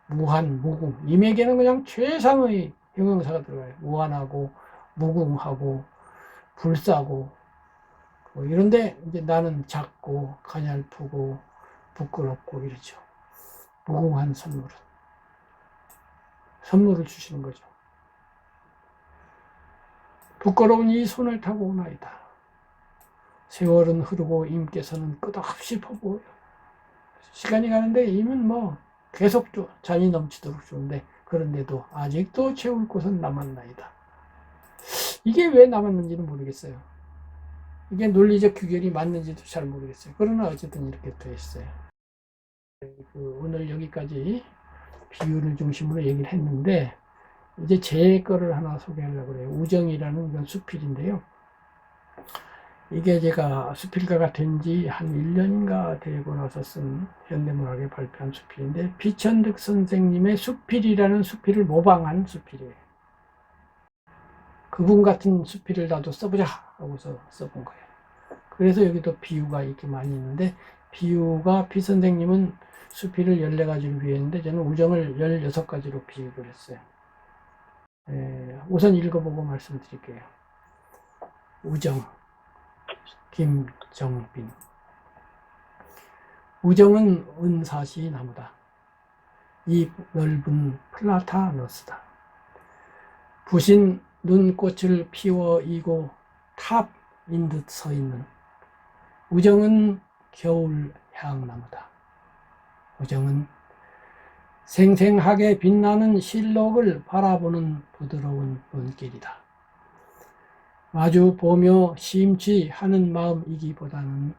무한, 무궁. 임에게는 그냥 최상의 형용사가 들어가요. 무한하고, 무궁하고, 불사고, 이런데 이제 나는 작고, 가냘프고, 부끄럽고, 이러죠. 무궁한 선물을 주시는 거죠. 부끄러운 이 손을 타고 오나이다. 세월은 흐르고 임께서는 끝없이 퍼부어요. 시간이 가는데 임은 계속 잔이 넘치도록 주는데 그런데도 아직도 채울 곳은 남았나이다. 이게 왜 남았는지는 모르겠어요. 이게 논리적 규결이 맞는지도 잘 모르겠어요. 그러나 어쨌든 이렇게 되어 있어요. 오늘 여기까지 비유를 중심으로 얘기를 했는데 이제 제 거를 하나 소개하려고 그래요. 우정이라는 이런 수필인데요. 이게 제가 수필가가 된 지 한 1년인가 되고 나서 쓴 현대문학에 발표한 수필인데 비천득 선생님의 수필이라는 수필을 모방한 수필이에요. 그분 같은 수필을 나도 써보자 하고서 써본 거예요. 그래서 여기도 비유가 이렇게 많이 있는데 비유가 비 선생님은 수필을 14가지로 비유했는데 저는 우정을 16가지로 비유를 했어요. 우선 읽어보고 말씀드릴게요. 우정, 김정빈. 우정은 은사시 나무다. 이 넓은 플라타너스다. 부신 눈꽃을 피워 이고 탑인 듯 서 있는. 우정은 겨울 향나무다. 우정은 생생하게 빛나는 실록을 바라보는 부드러운 눈길이다. 마주 보며 심취하는 마음이기보다는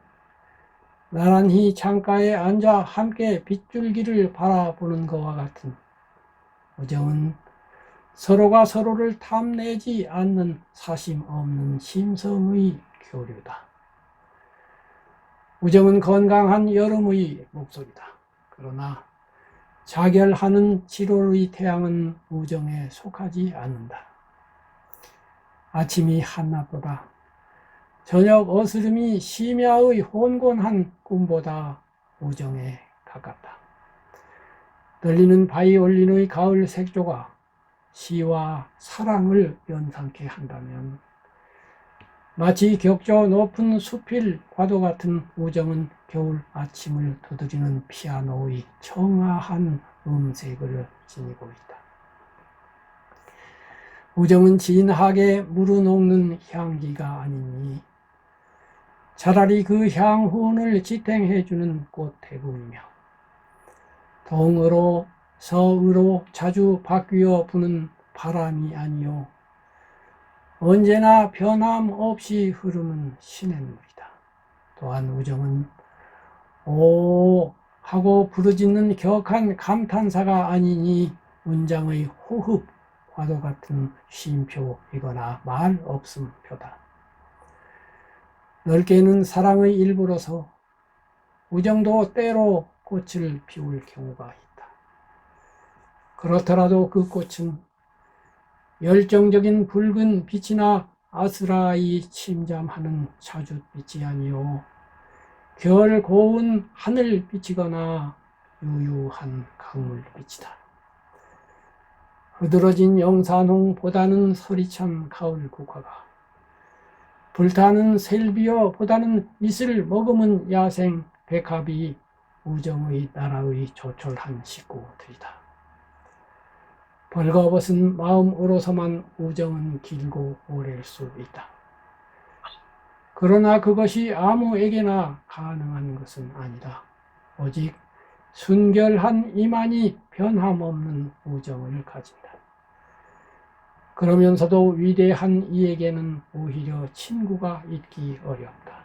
나란히 창가에 앉아 함께 빗줄기를 바라보는 것과 같은 우정은 서로가 서로를 탐내지 않는 사심 없는 심성의 교류다. 우정은 건강한 여름의 목소리다. 그러나 자결하는 7월의 태양은 우정에 속하지 않는다. 아침이 한낮보다 저녁 어스름이 심야의 혼곤한 꿈보다 우정에 가깝다. 들리는 바이올린의 가을 색조가 시와 사랑을 연상케 한다면 마치 격조 높은 수필과도 같은 우정은 겨울 아침을 두드리는 피아노의 청아한 음색을 지니고 있다. 우정은 진하게 무르녹는 향기가 아니니 차라리 그 향훈을 지탱해주는 꽃 대궁이며 동으로 서으로 자주 바뀌어 부는 바람이 아니요 언제나 변함없이 흐르는 시냇물이다. 또한 우정은 오 하고 부르짖는 격한 감탄사가 아니니 문장의 호흡과도 같은 쉼표이거나 말 없음표다. 넓게는 사랑의 일부로서 우정도 때로 꽃을 피울 경우가 있다. 그렇더라도 그 꽃은 열정적인 붉은 빛이나 아스라이 침잠하는 자줏빛이 아니요 겨울 고운 하늘빛이거나 유유한 강물빛이다. 흐드러진 영산홍보다는 서리찬 가을 국화가 불타는 셀비어보다는 이슬 머금은 야생 백합이 우정의 나라의 조촐한 식구들이다. 벌거벗은 마음으로서만 우정은 길고 오래일 수 있다. 그러나 그것이 아무에게나 가능한 것은 아니다. 오직 순결한 이만이 변함없는 우정을 가진다. 그러면서도 위대한 이에게는 오히려 친구가 있기 어렵다.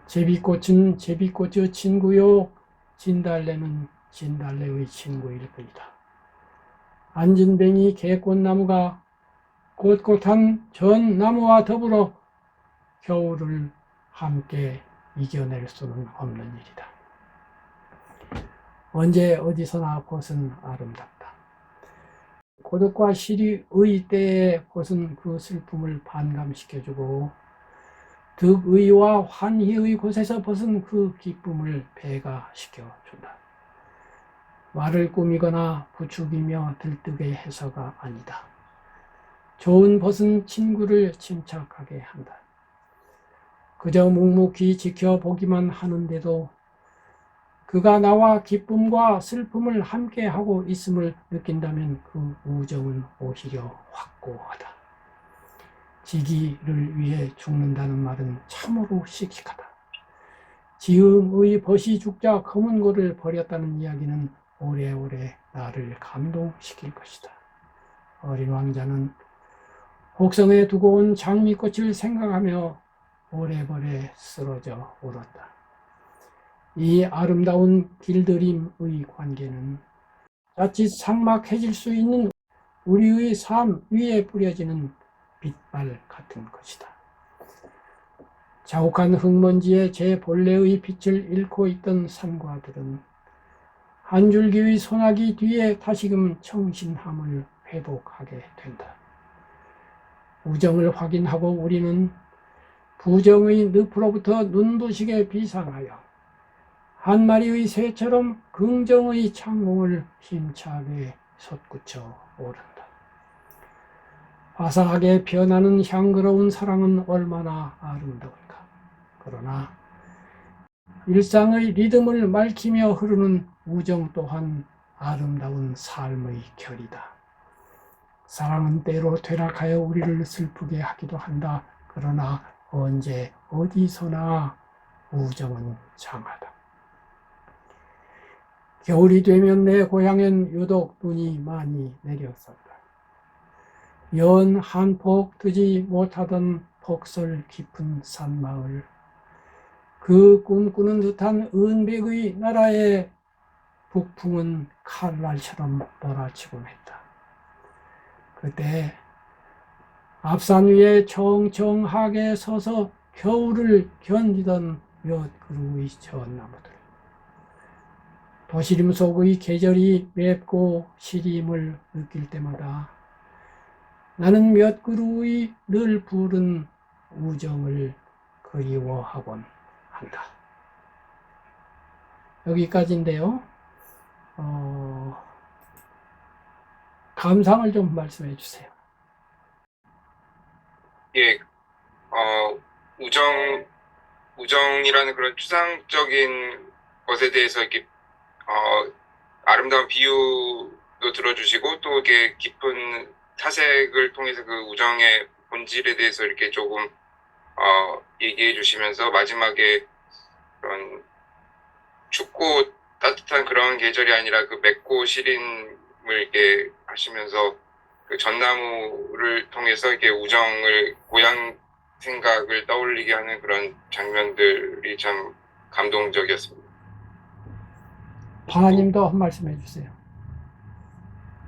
제비꽃은 제비꽃의 친구요, 진달래는 진달래의 친구일 뿐이다. 안진뱅이 개꽃나무가 꼿꼿한 전나무와 더불어 겨울을 함께 이겨낼 수는 없는 일이다. 언제 어디서나 벗은 아름답다. 고독과 시리의 때에 벗은 그 슬픔을 반감시켜주고 득의와 환희의 곳에서 벗은 그 기쁨을 배가시켜준다. 말을 꾸미거나 부추기며 들뜨게 해서가 아니다. 좋은 벗은 친구를 침착하게 한다. 그저 묵묵히 지켜보기만 하는데도 그가 나와 기쁨과 슬픔을 함께하고 있음을 느낀다면 그 우정은 오히려 확고하다. 지기를 위해 죽는다는 말은 참으로 씩씩하다. 지음의 벗이 죽자 검은 고를 버렸다는 이야기는 오래오래 나를 감동시킬 것이다. 어린 왕자는 곡성에 두고 온 장미꽃을 생각하며 오래오래 쓰러져 울었다. 이 아름다운 길들임의 관계는 자칫 삭막해질 수 있는 우리의 삶 위에 뿌려지는 빛발 같은 것이다. 자욱한 흙먼지에 제 본래의 빛을 잃고 있던 산과들은 한 줄기의 소나기 뒤에 다시금 청신함을 회복하게 된다. 우정을 확인하고 우리는 부정의 늪으로부터 눈부시게 비상하여 한 마리의 새처럼 긍정의 창공을 힘차게 솟구쳐 오른다. 화사하게 변하는 향그러운 사랑은 얼마나 아름다울까. 그러나 일상의 리듬을 맑히며 흐르는 우정 또한 아름다운 삶의 결이다. 사랑은 때로 퇴락하여 우리를 슬프게 하기도 한다. 그러나 언제 어디서나 우정은 장하다. 겨울이 되면 내 고향엔 유독 눈이 많이 내렸었다. 연 한 폭 뜨지 못하던 폭설 깊은 산마을, 그 꿈꾸는 듯한 은백의 나라에 북풍은 칼날처럼 몰아치곤 했다. 그때 앞산 위에 청청하게 서서 겨울을 견디던 몇 그루의 전나무들, 도시림 속의 계절이 맵고 시림을 느낄 때마다 나는 몇 그루의 늘 부른 우정을 그리워하곤 한다. 여기까지인데요. 감상을 좀 말씀해 주세요. 예, 우정이라는 그런 추상적인 것에 대해서 이렇게, 아름다운 비유도 들어주시고, 또 이렇게 깊은 타색을 통해서 그 우정의 본질에 대해서 이렇게 조금 얘기해 주시면서 마지막에 그런 춥고 따뜻한 그런 계절이 아니라 그 맵고 시림을 이렇게 하시면서 그 전나무를 통해서 이렇게 우정을 고향 생각을 떠올리게 하는 그런 장면들이 참 감동적이었습니다. 방아님도 한 말씀 해주세요.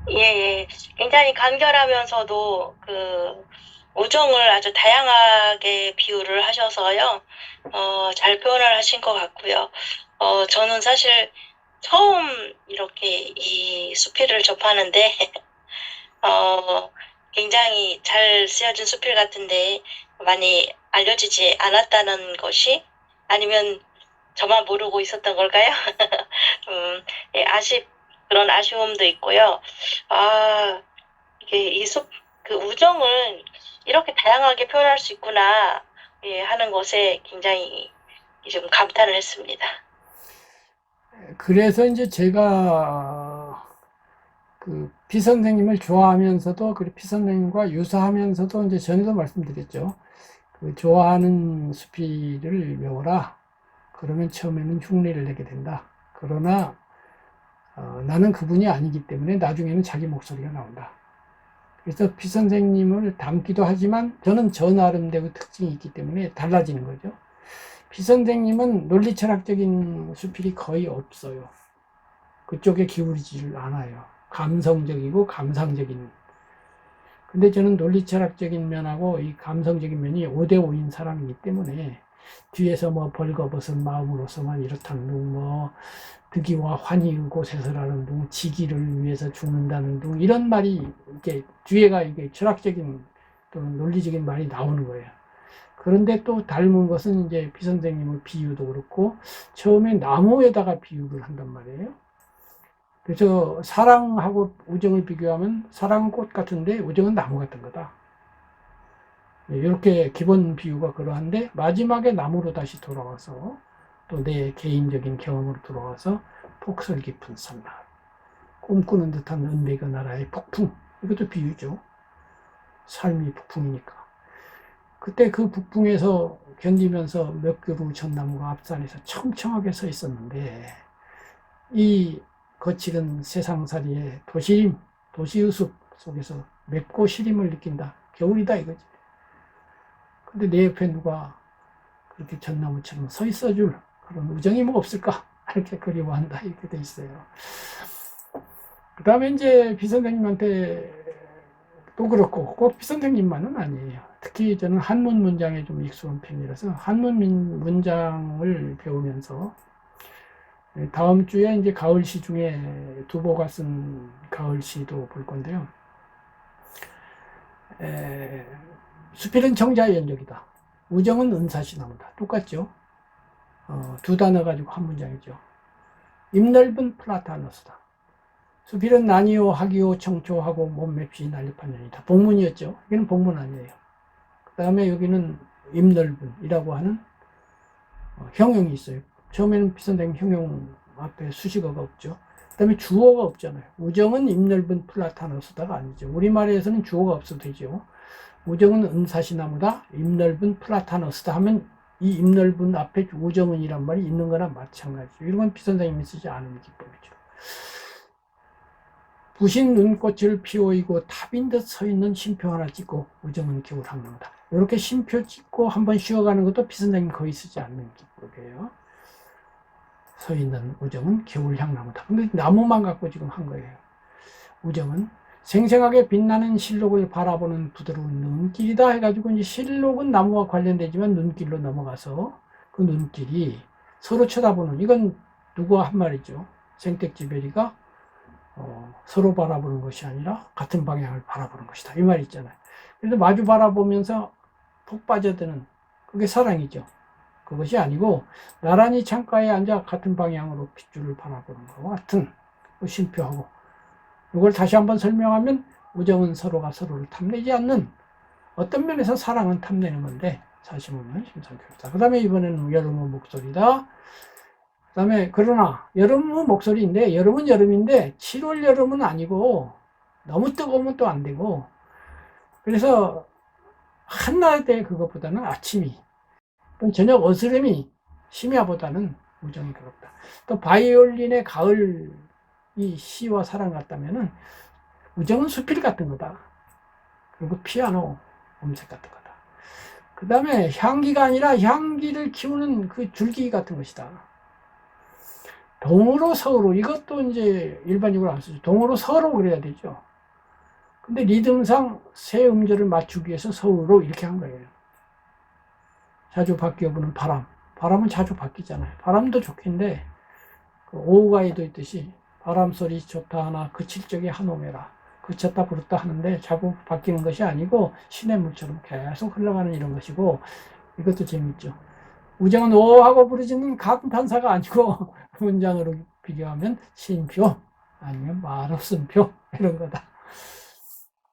예, 예. 굉장히 간결하면서도 그 우정을 아주 다양하게 비유를 하셔서요. 잘 표현을 하신 것 같고요. 저는 사실 처음 이렇게 이 수필을 접하는데, 굉장히 잘 쓰여진 수필 같은데 많이 알려지지 않았다는 것이 아니면 저만 모르고 있었던 걸까요? 예, 그런 아쉬움도 있고요. 이게 그 우정을 이렇게 다양하게 표현할 수 있구나, 예, 하는 것에 굉장히 좀 감탄을 했습니다. 그래서 이제 제가 그 피 선생님을 좋아하면서도 그 피 선생님과 유사하면서도 이제 전에도 말씀드렸죠. 그 좋아하는 수필을 외워라. 그러면 처음에는 흉내를 내게 된다. 그러나 나는 그분이 아니기 때문에 나중에는 자기 목소리가 나온다. 그래서 피 선생님을 닮기도 하지만 저는 저 나름대로 특징이 있기 때문에 달라지는 거죠. 피 선생님은 논리철학적인 수필이 거의 없어요. 그쪽에 기울이지를 않아요. 감성적이고 감상적인. 근데 저는 논리철학적인 면하고 이 감성적인 면이 5대5인 사람이기 때문에 뒤에서 뭐 벌거벗은 마음으로서만 이렇다는 둥, 뭐 득이와 환희 곳에서라는 둥, 지기를 위해서 죽는다는 둥, 이런 말이 이렇게 뒤에가 이게 철학적인 또는 논리적인 말이 나오는 거예요. 그런데 또 닮은 것은 이제 피 선생님의 비유도 그렇고 처음에 나무에다가 비유를 한단 말이에요. 그래서 사랑하고 우정을 비교하면 사랑은 꽃 같은데 우정은 나무 같은 거다. 이렇게 기본 비유가 그러한데 마지막에 나무로 다시 돌아와서 또 내 개인적인 경험으로 돌아와서 폭설 깊은 산날, 꿈꾸는 듯한 은백의 나라의 폭풍, 이것도 비유죠. 삶이 폭풍이니까. 그때 그 북풍에서 견디면서 몇 그루 전나무가 앞산에서 청청하게 서 있었는데 이 거칠은 세상살이의 도시림, 도시의숙 속에서 맵고 시림을 느낀다. 겨울이다 이거지. 근데 내 옆에 누가 그렇게 전나무처럼 서 있어줄 그런 우정이 뭐 없을까? 이렇게 그리워한다. 이렇게 돼 있어요. 그 다음에 이제 비 선생님한테 또 그렇고, 꼭 비 선생님만은 아니에요. 특히 저는 한문 문장에 좀 익숙한 편이라서 한문 문장을 배우면서 다음 주에 이제 가을시 중에 두보가 쓴 가을시도 볼 건데요. 수필은 정자의 연적이다. 우정은 은사시나무다. 똑같죠? 두 단어 가지고 한 문장이죠. 입 넓은 플라타너스다. 수필은 난이요, 학이요, 청초하고 몸맵시 난립한 년이다. 복문이었죠. 여기는 복문 아니에요. 그 다음에 여기는 입 넓은이라고 하는 형용이 있어요. 처음에는 피 선생님 형용 앞에 수식어가 없죠. 그 다음에 주어가 없잖아요. 우정은 입 넓은 플라타너스다가 아니죠. 우리말에서는 주어가 없어도 되죠. 우정은 은사시나무다. 입 넓은 플라타너스다 하면 이 입 넓은 앞에 우정은이란 말이 있는 거나 마찬가지죠. 이런 건 피 선생님이 쓰지 않은 기법이죠. 부신 눈꽃을 피워이고 탑인 듯 서 있는 쉼표 하나 찍고 우정은 겨울 항로다. 이렇게 쉼표 찍고 한번 쉬어가는 것도 피 선생님 거의 쓰지 않는 기법이에요. 서 있는 우정은 겨울 향나무다. 근데 나무만 갖고 지금 한 거예요. 우정은 생생하게 빛나는 실록을 바라보는 부드러운 눈길이다 해가지고 이제 실록은 나무와 관련되지만 눈길로 넘어가서 그 눈길이 서로 쳐다보는, 이건 누구와 한 말이죠. 생택지베리가 서로 바라보는 것이 아니라 같은 방향을 바라보는 것이다. 이 말이 있잖아요. 그래서 마주 바라보면서 푹 빠져드는 그게 사랑이죠. 그것이 아니고 나란히 창가에 앉아 같은 방향으로 핏줄을 바라보는 것과 같은 쉼표하고, 이걸 다시 한번 설명하면 우정은 서로가 서로를 탐내지 않는, 어떤 면에서 사랑은 탐내는 건데 사실은 심상교육이다. 그 다음에 이번에는 여름의 목소리다. 그 다음에 그러나 여름은 목소리인데, 여름은 여름인데 7월 여름은 아니고 너무 뜨거우면 또 안 되고 그래서 한낮에 그것보다는 아침이, 또 저녁 어스름이 심야보다는 우정이 그렇다. 또 바이올린의 가을이 시와 사랑 같다면은 우정은 수필 같은 거다. 그리고 피아노 음색 같은 거다. 그 다음에 향기가 아니라 향기를 키우는 그 줄기 같은 것이다. 동으로 서로, 이것도 이제 일반적으로 안 쓰죠. 동으로 서로 그래야 되죠. 근데 리듬상 세 음절을 맞추기 위해서 서로 이렇게 한 거예요. 자주 바뀌어 부는 바람. 바람은 자주 바뀌잖아요. 바람도 좋긴데, 그 오후가에도 있듯이 바람 소리 좋다 하나 그칠 적에 한오매라. 그쳤다 부르다 하는데 자꾸 바뀌는 것이 아니고 시냇물처럼 계속 흘러가는 이런 것이고, 이것도 재밌죠. 우정은 오하고 부르짖는 감탄사가 아니고 문장으로 비교하면 쉼표 아니면 말없음표 이런 거다.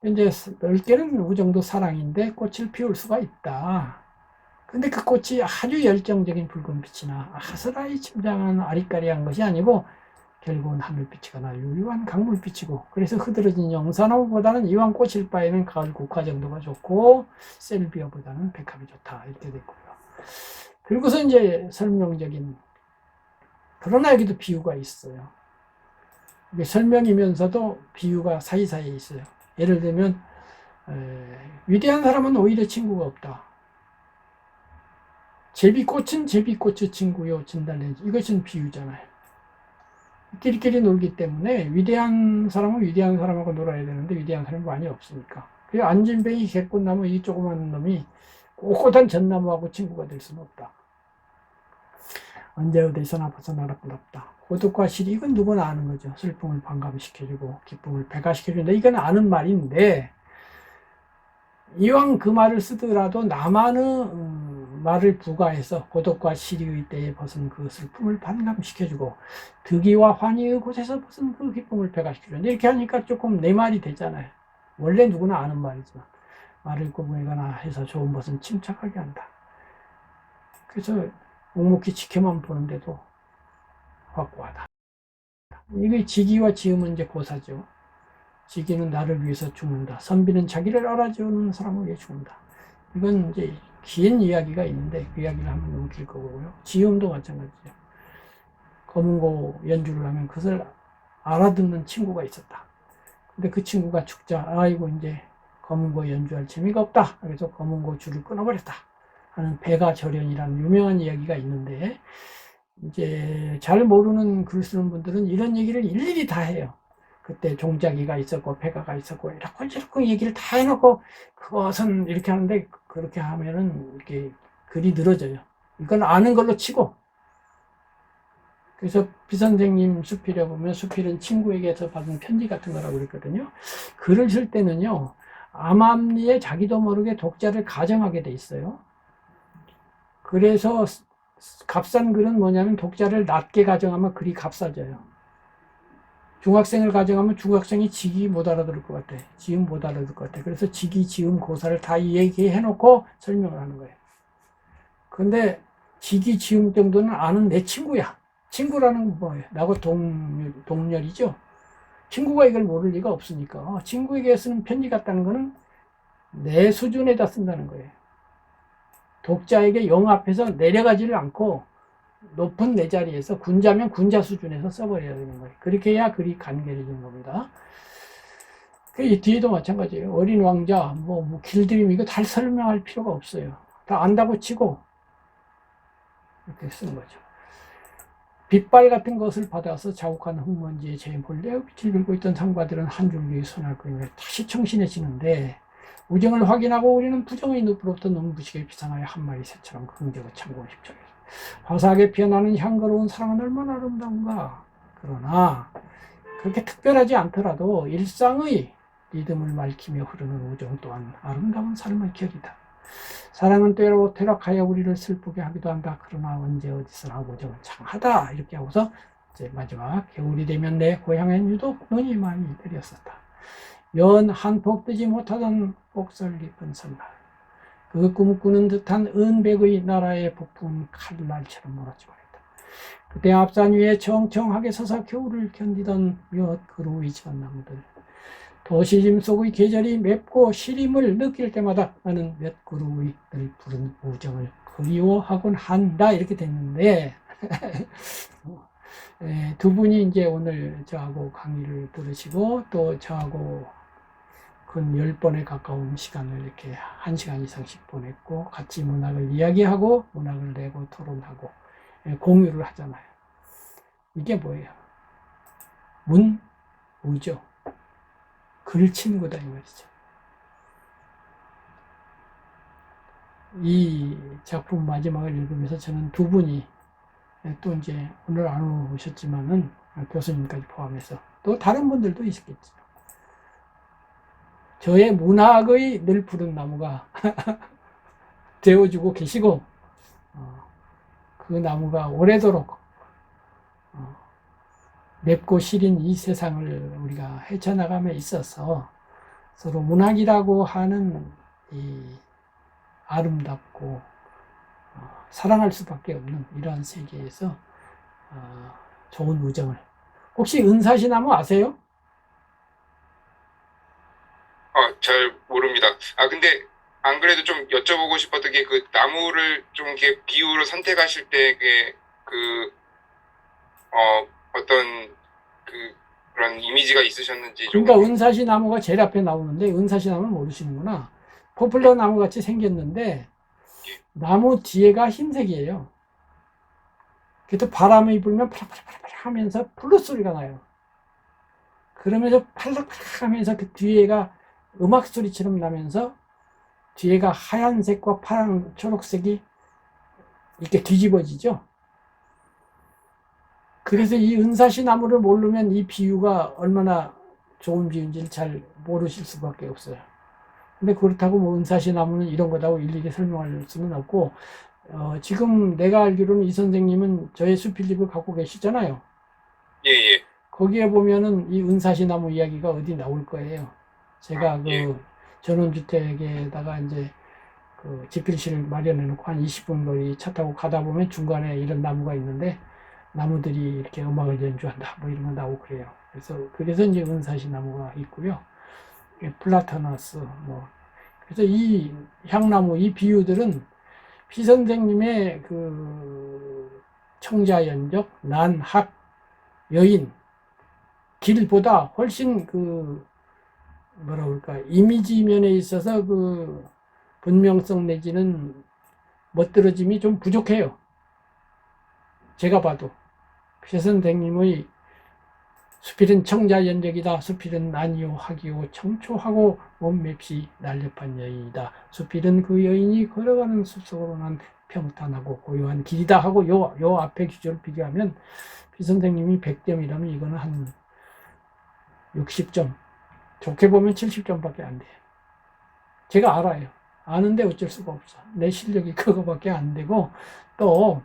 이제 넓게는 우정도 사랑인데 꽃을 피울 수가 있다. 근데 그 꽃이 아주 열정적인 붉은빛이나 아스라이 침장한 아리까리한 것이 아니고 결국은 하늘빛이거나 유유한 강물빛이고, 그래서 흐드러진 영산호보다는 이왕 꽃일 바에는 가을 국화 정도가 좋고 셀비어보다는 백합이 좋다, 이렇게 됐고요. 그리고서 이제 설명적인, 그러나 여기도 비유가 있어요. 이게 설명이면서도 비유가 사이사이에 있어요. 예를 들면 위대한 사람은 오히려 친구가 없다. 제비꽃은 제비꽃의 친구요 진달래지. 이것은 비유잖아요. 끼리끼리 놀기 때문에 위대한 사람은 위대한 사람하고 놀아야 되는데 위대한 사람이 많이 없으니까. 그래서 안진뱅이 개꽃나무 이 조그만 놈이 꼿꼿한 전나무하고 친구가 될 수는 없다. 언제 어디서나 벗어나라 부럽다. 고독과 시리, 이건 누구나 아는 거죠. 슬픔을 반감시켜주고 기쁨을 배가시켜준다. 이건 아는 말인데, 이왕 그 말을 쓰더라도 나만의 말을 부과해서 고독과 시리의 때에 벗은 그 슬픔을 반감시켜주고 득이와 환희의 곳에서 벗은 그 기쁨을 배가시켜준다. 이렇게 하니까 조금 내 말이 되잖아요. 원래 누구나 아는 말이지만 말을 꾸미거나 해서 좋은 것은 침착하게 한다. 그래서 묵묵히 지켜만 보는데도 확고하다. 이게 지기와 지음은 이제 고사죠. 지기는 나를 위해서 죽는다. 선비는 자기를 알아주는 사람을 위해 죽는다. 이건 이제 긴 이야기가 있는데 그 이야기를 한번 넘길 거고요. 지음도 마찬가지죠. 검은고 연주를 하면 그것을 알아듣는 친구가 있었다. 근데 그 친구가 죽자, 아이고 이제 검은고 연주할 재미가 없다. 그래서 검은고 줄을 끊어버렸다 하는 배가절연이라는 유명한 이야기가 있는데, 이제 잘 모르는 글 쓰는 분들은 이런 얘기를 일일이 다 해요. 그때 종자기가 있었고 배가가 있었고 이렇게 저렇게 얘기를 다 해놓고 그것은 이렇게 하는데, 그렇게 하면은 이렇게 글이 늘어져요. 이건 아는 걸로 치고. 그래서 비선생님 수필에 보면 수필은 친구에게서 받은 편지 같은 거라고 그랬거든요. 글을 쓸 때는요, 암암리에 자기도 모르게 독자를 가정하게 돼 있어요. 그래서 값싼 글은 뭐냐면 독자를 낮게 가정하면 글이 값싸져요. 중학생을 가정하면 중학생이 지기 못 알아들을 것 같아. 지음 못 알아들을 것 같아. 그래서 지기, 지음, 고사를 다 얘기해놓고 설명을 하는 거예요. 근데 지기, 지음 정도는 아는 내 친구야. 친구라는 건 뭐예요? 나하고 동렬이죠. 친구가 이걸 모를 리가 없으니까 친구에게 쓰는 편지 같다는 거는 내 수준에다 쓴다는 거예요. 독자에게 영 앞에서 내려가지를 않고 높은 내 자리에서 군자면 군자 수준에서 써버려야 되는 거예요. 그렇게 해야 글이 간결해지는 겁니다. 이 뒤에도 마찬가지예요. 어린 왕자, 길들임, 이거 다 설명할 필요가 없어요. 다 안다고 치고 이렇게 쓰는 거죠. 빛발 같은 것을 받아서 자욱한 흙먼지에 제 몰래 빛을 들고 있던 상바들은 한 줄기의 손을 그리며 다시 청신해지는데, 우정을 확인하고 우리는 부정의 늪으로부터 눈부시게 비상하여 한 마리 새처럼 긍정을 참고 싶죠. 화사하게 피어나는 향거로운 사랑은 얼마나 아름다운가. 그러나 그렇게 특별하지 않더라도 일상의 리듬을 밝히며 흐르는 우정 또한 아름다운 삶의 결이다. 사랑은 때로 퇴락하여 우리를 슬프게 하기도 한다. 그러나 언제 어디서나 우정은 장하다. 이렇게 하고서 이제 마지막, 겨울이 되면 내 고향엔 유독 눈이 많이 내렸었다. 연 한 폭 뜨지 못하던 옥설 깊은 선날, 그 꿈꾸는 듯한 은백의 나라의 폭풍 칼날처럼 몰아치고 있다. 그때 앞산 위에 청청하게 서서 겨울을 견디던 몇 그루 위치한 나무들, 도시림 속의 계절이 맵고 시림을 느낄 때마다 나는 몇 그루의 늘 푸른 우정을 그리워하곤 한다. 이렇게 됐는데 두 분이 이제 오늘 저하고 강의를 들으시고 또 저하고 근 10번에 가까운 시간을 이렇게 1시간 이상씩 보냈고 같이 문학을 이야기하고 문학을 내고 토론하고 공유를 하잖아요. 이게 뭐예요? 우죠. 글 친구다 이 말이죠. 이 작품 마지막을 읽으면서 저는 두 분이 또 이제 오늘 안 오셨지만은 교수님까지 포함해서 또 다른 분들도 있었겠죠. 저의 문학의 늘 푸른 나무가 되어주고 계시고 그 나무가 오래도록 맵고 시린 이 세상을 우리가 헤쳐나감에 있어서 서로 문학이라고 하는 이 아름답고 사랑할 수밖에 없는 이러한 세계에서 좋은 우정을 혹시 은사시나무 아세요? 잘 모릅니다. 근데 안 그래도 좀 여쭤보고 싶었던 게 그 나무를 좀 이렇게 비유로 선택하실 때 어떤 그런 이미지가 있으셨는지 좀. 그러니까 은사시나무가 제일 앞에 나오는데 은사시나무는 모르시는구나. 포플러 나무 같이 생겼는데 나무 뒤에가 흰색이에요. 그래도 바람이 불면 파락파락 하면서 플룻 소리가 나요. 그러면서 팔락팔락 하면서 그 뒤에가 음악 소리처럼 나면서 뒤에가 하얀색과 파란 초록색이 이렇게 뒤집어지죠. 그래서 이 은사시 나무를 모르면 이 비유가 얼마나 좋은 비유인지를 잘 모르실 수밖에 없어요. 근데 그렇다고 뭐 은사시 나무는 이런 거다고 일일이 설명할 수는 없고 지금 내가 알기로는 이 선생님은 저의 수필집을 갖고 계시잖아요. 예. 거기에 보면은 이 은사시 나무 이야기가 어디 나올 거예요. 제가 예. 그 전원주택에다가 이제 그 집필실을 마련해 놓고 한 20분 거리 차 타고 가다 보면 중간에 이런 나무가 있는데 나무들이 이렇게 음악을 연주한다 뭐 이런 거 나오고 그래요. 그래서 이제 은사시 나무가 있고요. 플라타너스 뭐 그래서 이 향나무 이 비유들은 피 선생님의 그 청자연적 난학 여인 길보다 훨씬 그 뭐라 그럴까 이미지 면에 있어서 그 분명성 내지는 멋들어짐이 좀 부족해요. 제가 봐도 피 선생님의 수필은 청자연적이다. 수필은 아니요 하기요 청초하고 몸맵시 날렵한 여인이다. 수필은 그 여인이 걸어가는 숲속으로는 평탄하고 고요한 길이다 하고 요 앞에 규절을 비교하면 피 선생님이 100점이라면 이거는 한 60점 좋게 보면 70점밖에 안 돼요. 제가 알아요. 아는데 어쩔 수가 없어. 내 실력이 그거밖에 안 되고 또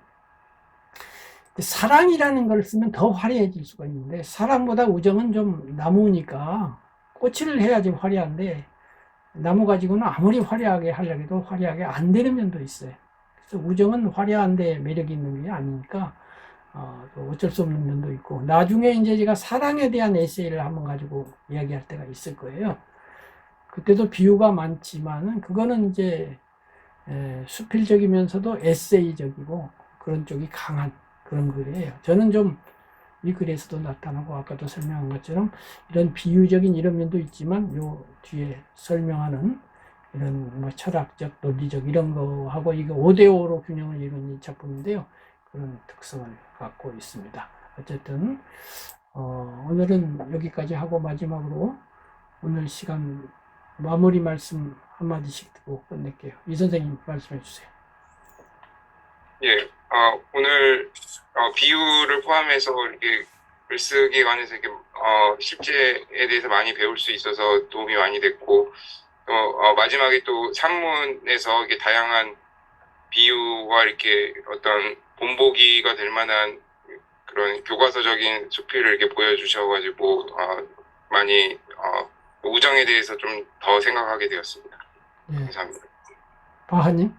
사랑이라는 걸 쓰면 더 화려해질 수가 있는데 사랑보다 우정은 좀 나무니까 꽃을 해야지 화려한데 나무 가지고는 아무리 화려하게 하려고 해도 화려하게 안 되는 면도 있어요. 그래서 우정은 화려한데 매력이 있는 게 아니니까 또 어쩔 수 없는 면도 있고 나중에 이제 제가 사랑에 대한 에세이를 한번 가지고 이야기할 때가 있을 거예요. 그때도 비유가 많지만은 그거는 이제 수필적이면서도 에세이적이고 그런 쪽이 강한 그런 글이에요. 저는 좀 이 글에서도 나타나고 아까도 설명한 것처럼 이런 비유적인 이런 면도 있지만 요 뒤에 설명하는 이런 뭐 철학적, 논리적 이런 거하고 이거 5대5로 균형을 이룬 이 작품인데요. 그런 특성을 갖고 있습니다. 어쨌든 오늘은 여기까지 하고 마지막으로 오늘 시간 마무리 말씀 한마디씩 듣고 끝낼게요. 이 선생님 말씀해 주세요. 예. 오늘 비유를 포함해서 이렇게 글쓰기에 관해서 이렇게 실제에 대해서 많이 배울 수 있어서 도움이 많이 됐고 또 마지막에 또 산문에서 이게 다양한 비유와 이렇게 어떤 본보기가 될 만한 그런 교과서적인 수필을 이렇게 보여주셔가지고 많이 우정에 대해서 좀 더 생각하게 되었습니다. 예. 감사합니다. 바하님?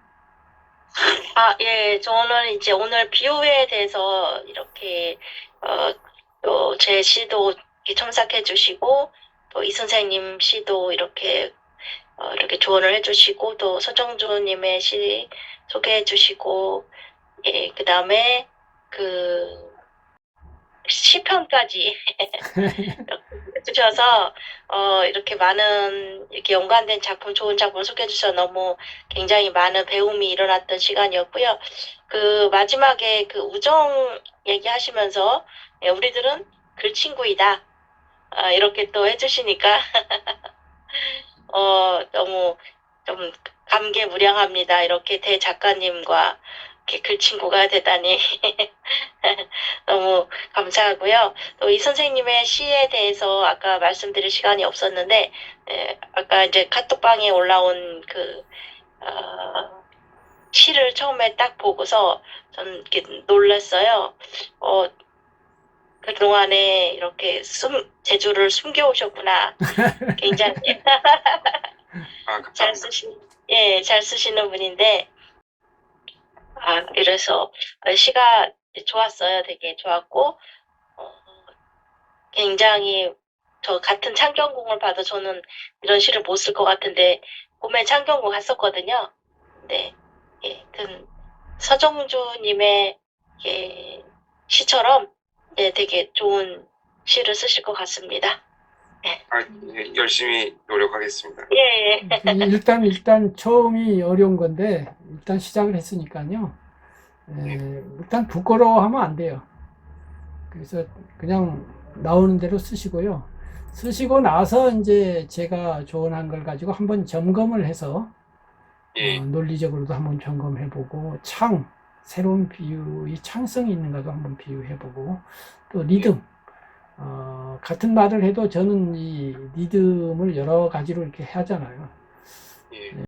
예, 저는 이제 오늘 비유에 대해서 이렇게 또 제 시도 첨삭해 주시고 또 이 선생님 시도 이렇게 이렇게 조언을 해주시고 또 서정주님의 시 소개해주시고 예, 그 다음에 그 시편까지 해주셔서 이렇게 많은 이렇게 연관된 작품, 좋은 작품 소개해 주셔서 너무 굉장히 많은 배움이 일어났던 시간이었고요. 그 마지막에 그 우정 얘기하시면서 예, 우리들은 글친구이다 이렇게 또 해주시니까 너무 좀 감개무량합니다. 이렇게 대작가님과 이렇게 글친구가 되다니 너무 감사하고요. 또 이 선생님의 시에 대해서 아까 말씀드릴 시간이 없었는데, 아까 이제 카톡방에 올라온 그, 시를 처음에 딱 보고서 전 이렇게 놀랐어요. 그동안에 이렇게 재주를 숨겨오셨구나. 굉장히 아, 잘 감사합니다. 잘 쓰시는 분인데, 이래서 시가 좋았어요. 되게 좋았고, 굉장히 저 같은 창경궁을 봐도 저는 이런 시를 못 쓸 것 같은데 봄에 창경궁 갔었거든요. 네, 예, 서정주님의 시처럼 되게 좋은 시를 쓰실 것 같습니다. 예, 열심히 노력하겠습니다. 예, 예. 일단 처음이 어려운 건데 일단 시작을 했으니까요. 일단 부끄러워하면 안 돼요. 그래서 그냥 나오는 대로 쓰시고요. 쓰시고 나서 이제 제가 조언한 걸 가지고 한번 점검을 해서 예, 논리적으로도 한번 점검해보고 새로운 비유의 창성이 있는가도 한번 비유해보고 또 리듬 같은 말을 해도 저는 이 리듬을 여러 가지로 이렇게 하잖아요. 예,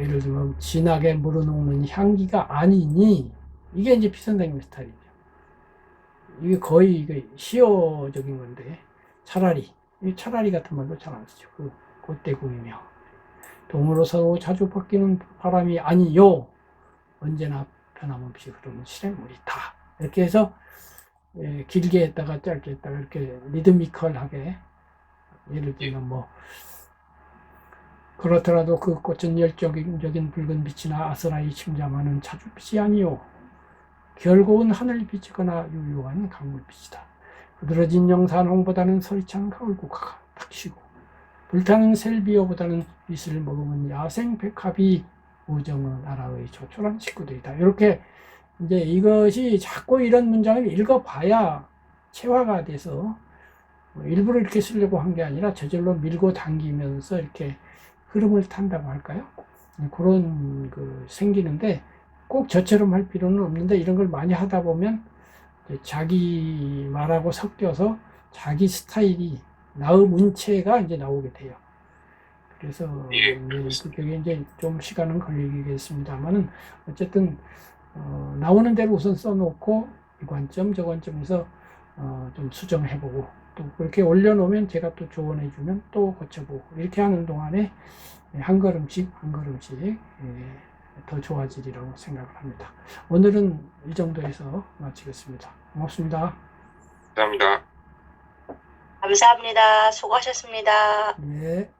예를 들면 진하게 물어놓는 향기가 아니니 이게 이제 피선생님 스타일이죠. 이게 거의 이게 시어적인 건데 차라리 같은 말도 잘 안 쓰죠. 그때궁이며 동으로서 자주 바뀌는 바람이 아니요 언제나 변함없이 흐르는 시냇물이다. 이렇게 해서 길게 했다가 짧게 했다가 이렇게 리드미컬하게 예를 들면 뭐 그렇더라도 그 꽃은 열정적인 붉은 빛이나 아스라이 침잠하는 자줏빛이 아니요 결국은 하늘빛이거나 유효한 강물빛이다. 부드러진 영산홍보다는 서리찬 가을국화가 닥치고 불타는 셀비오보다는 빛을 머금은 야생 백합이 우정은 나라의 조촐한 식구들이다. 이렇게 이제 이것이 자꾸 이런 문장을 읽어봐야 체화가 돼서 일부러 이렇게 쓰려고 한 게 아니라 저절로 밀고 당기면서 이렇게 흐름을 탄다고 할까요? 그런 생기는데 꼭 저처럼 할 필요는 없는데 이런 걸 많이 하다 보면 자기 말하고 섞여서 자기 스타일이 나의 문체가 이제 나오게 돼요. 그래서 그게 이제 좀 시간은 걸리겠습니다만은 어쨌든 나오는 대로 우선 써놓고 이 관점 저 관점에서 좀 수정해보고 또 그렇게 올려놓으면 제가 또 조언해주면 또 고쳐보고 이렇게 하는 동안에 한 걸음씩 더 좋아지리라고 생각을 합니다. 오늘은 이 정도에서 마치겠습니다. 고맙습니다. 감사합니다. 감사합니다. 수고하셨습니다. 네.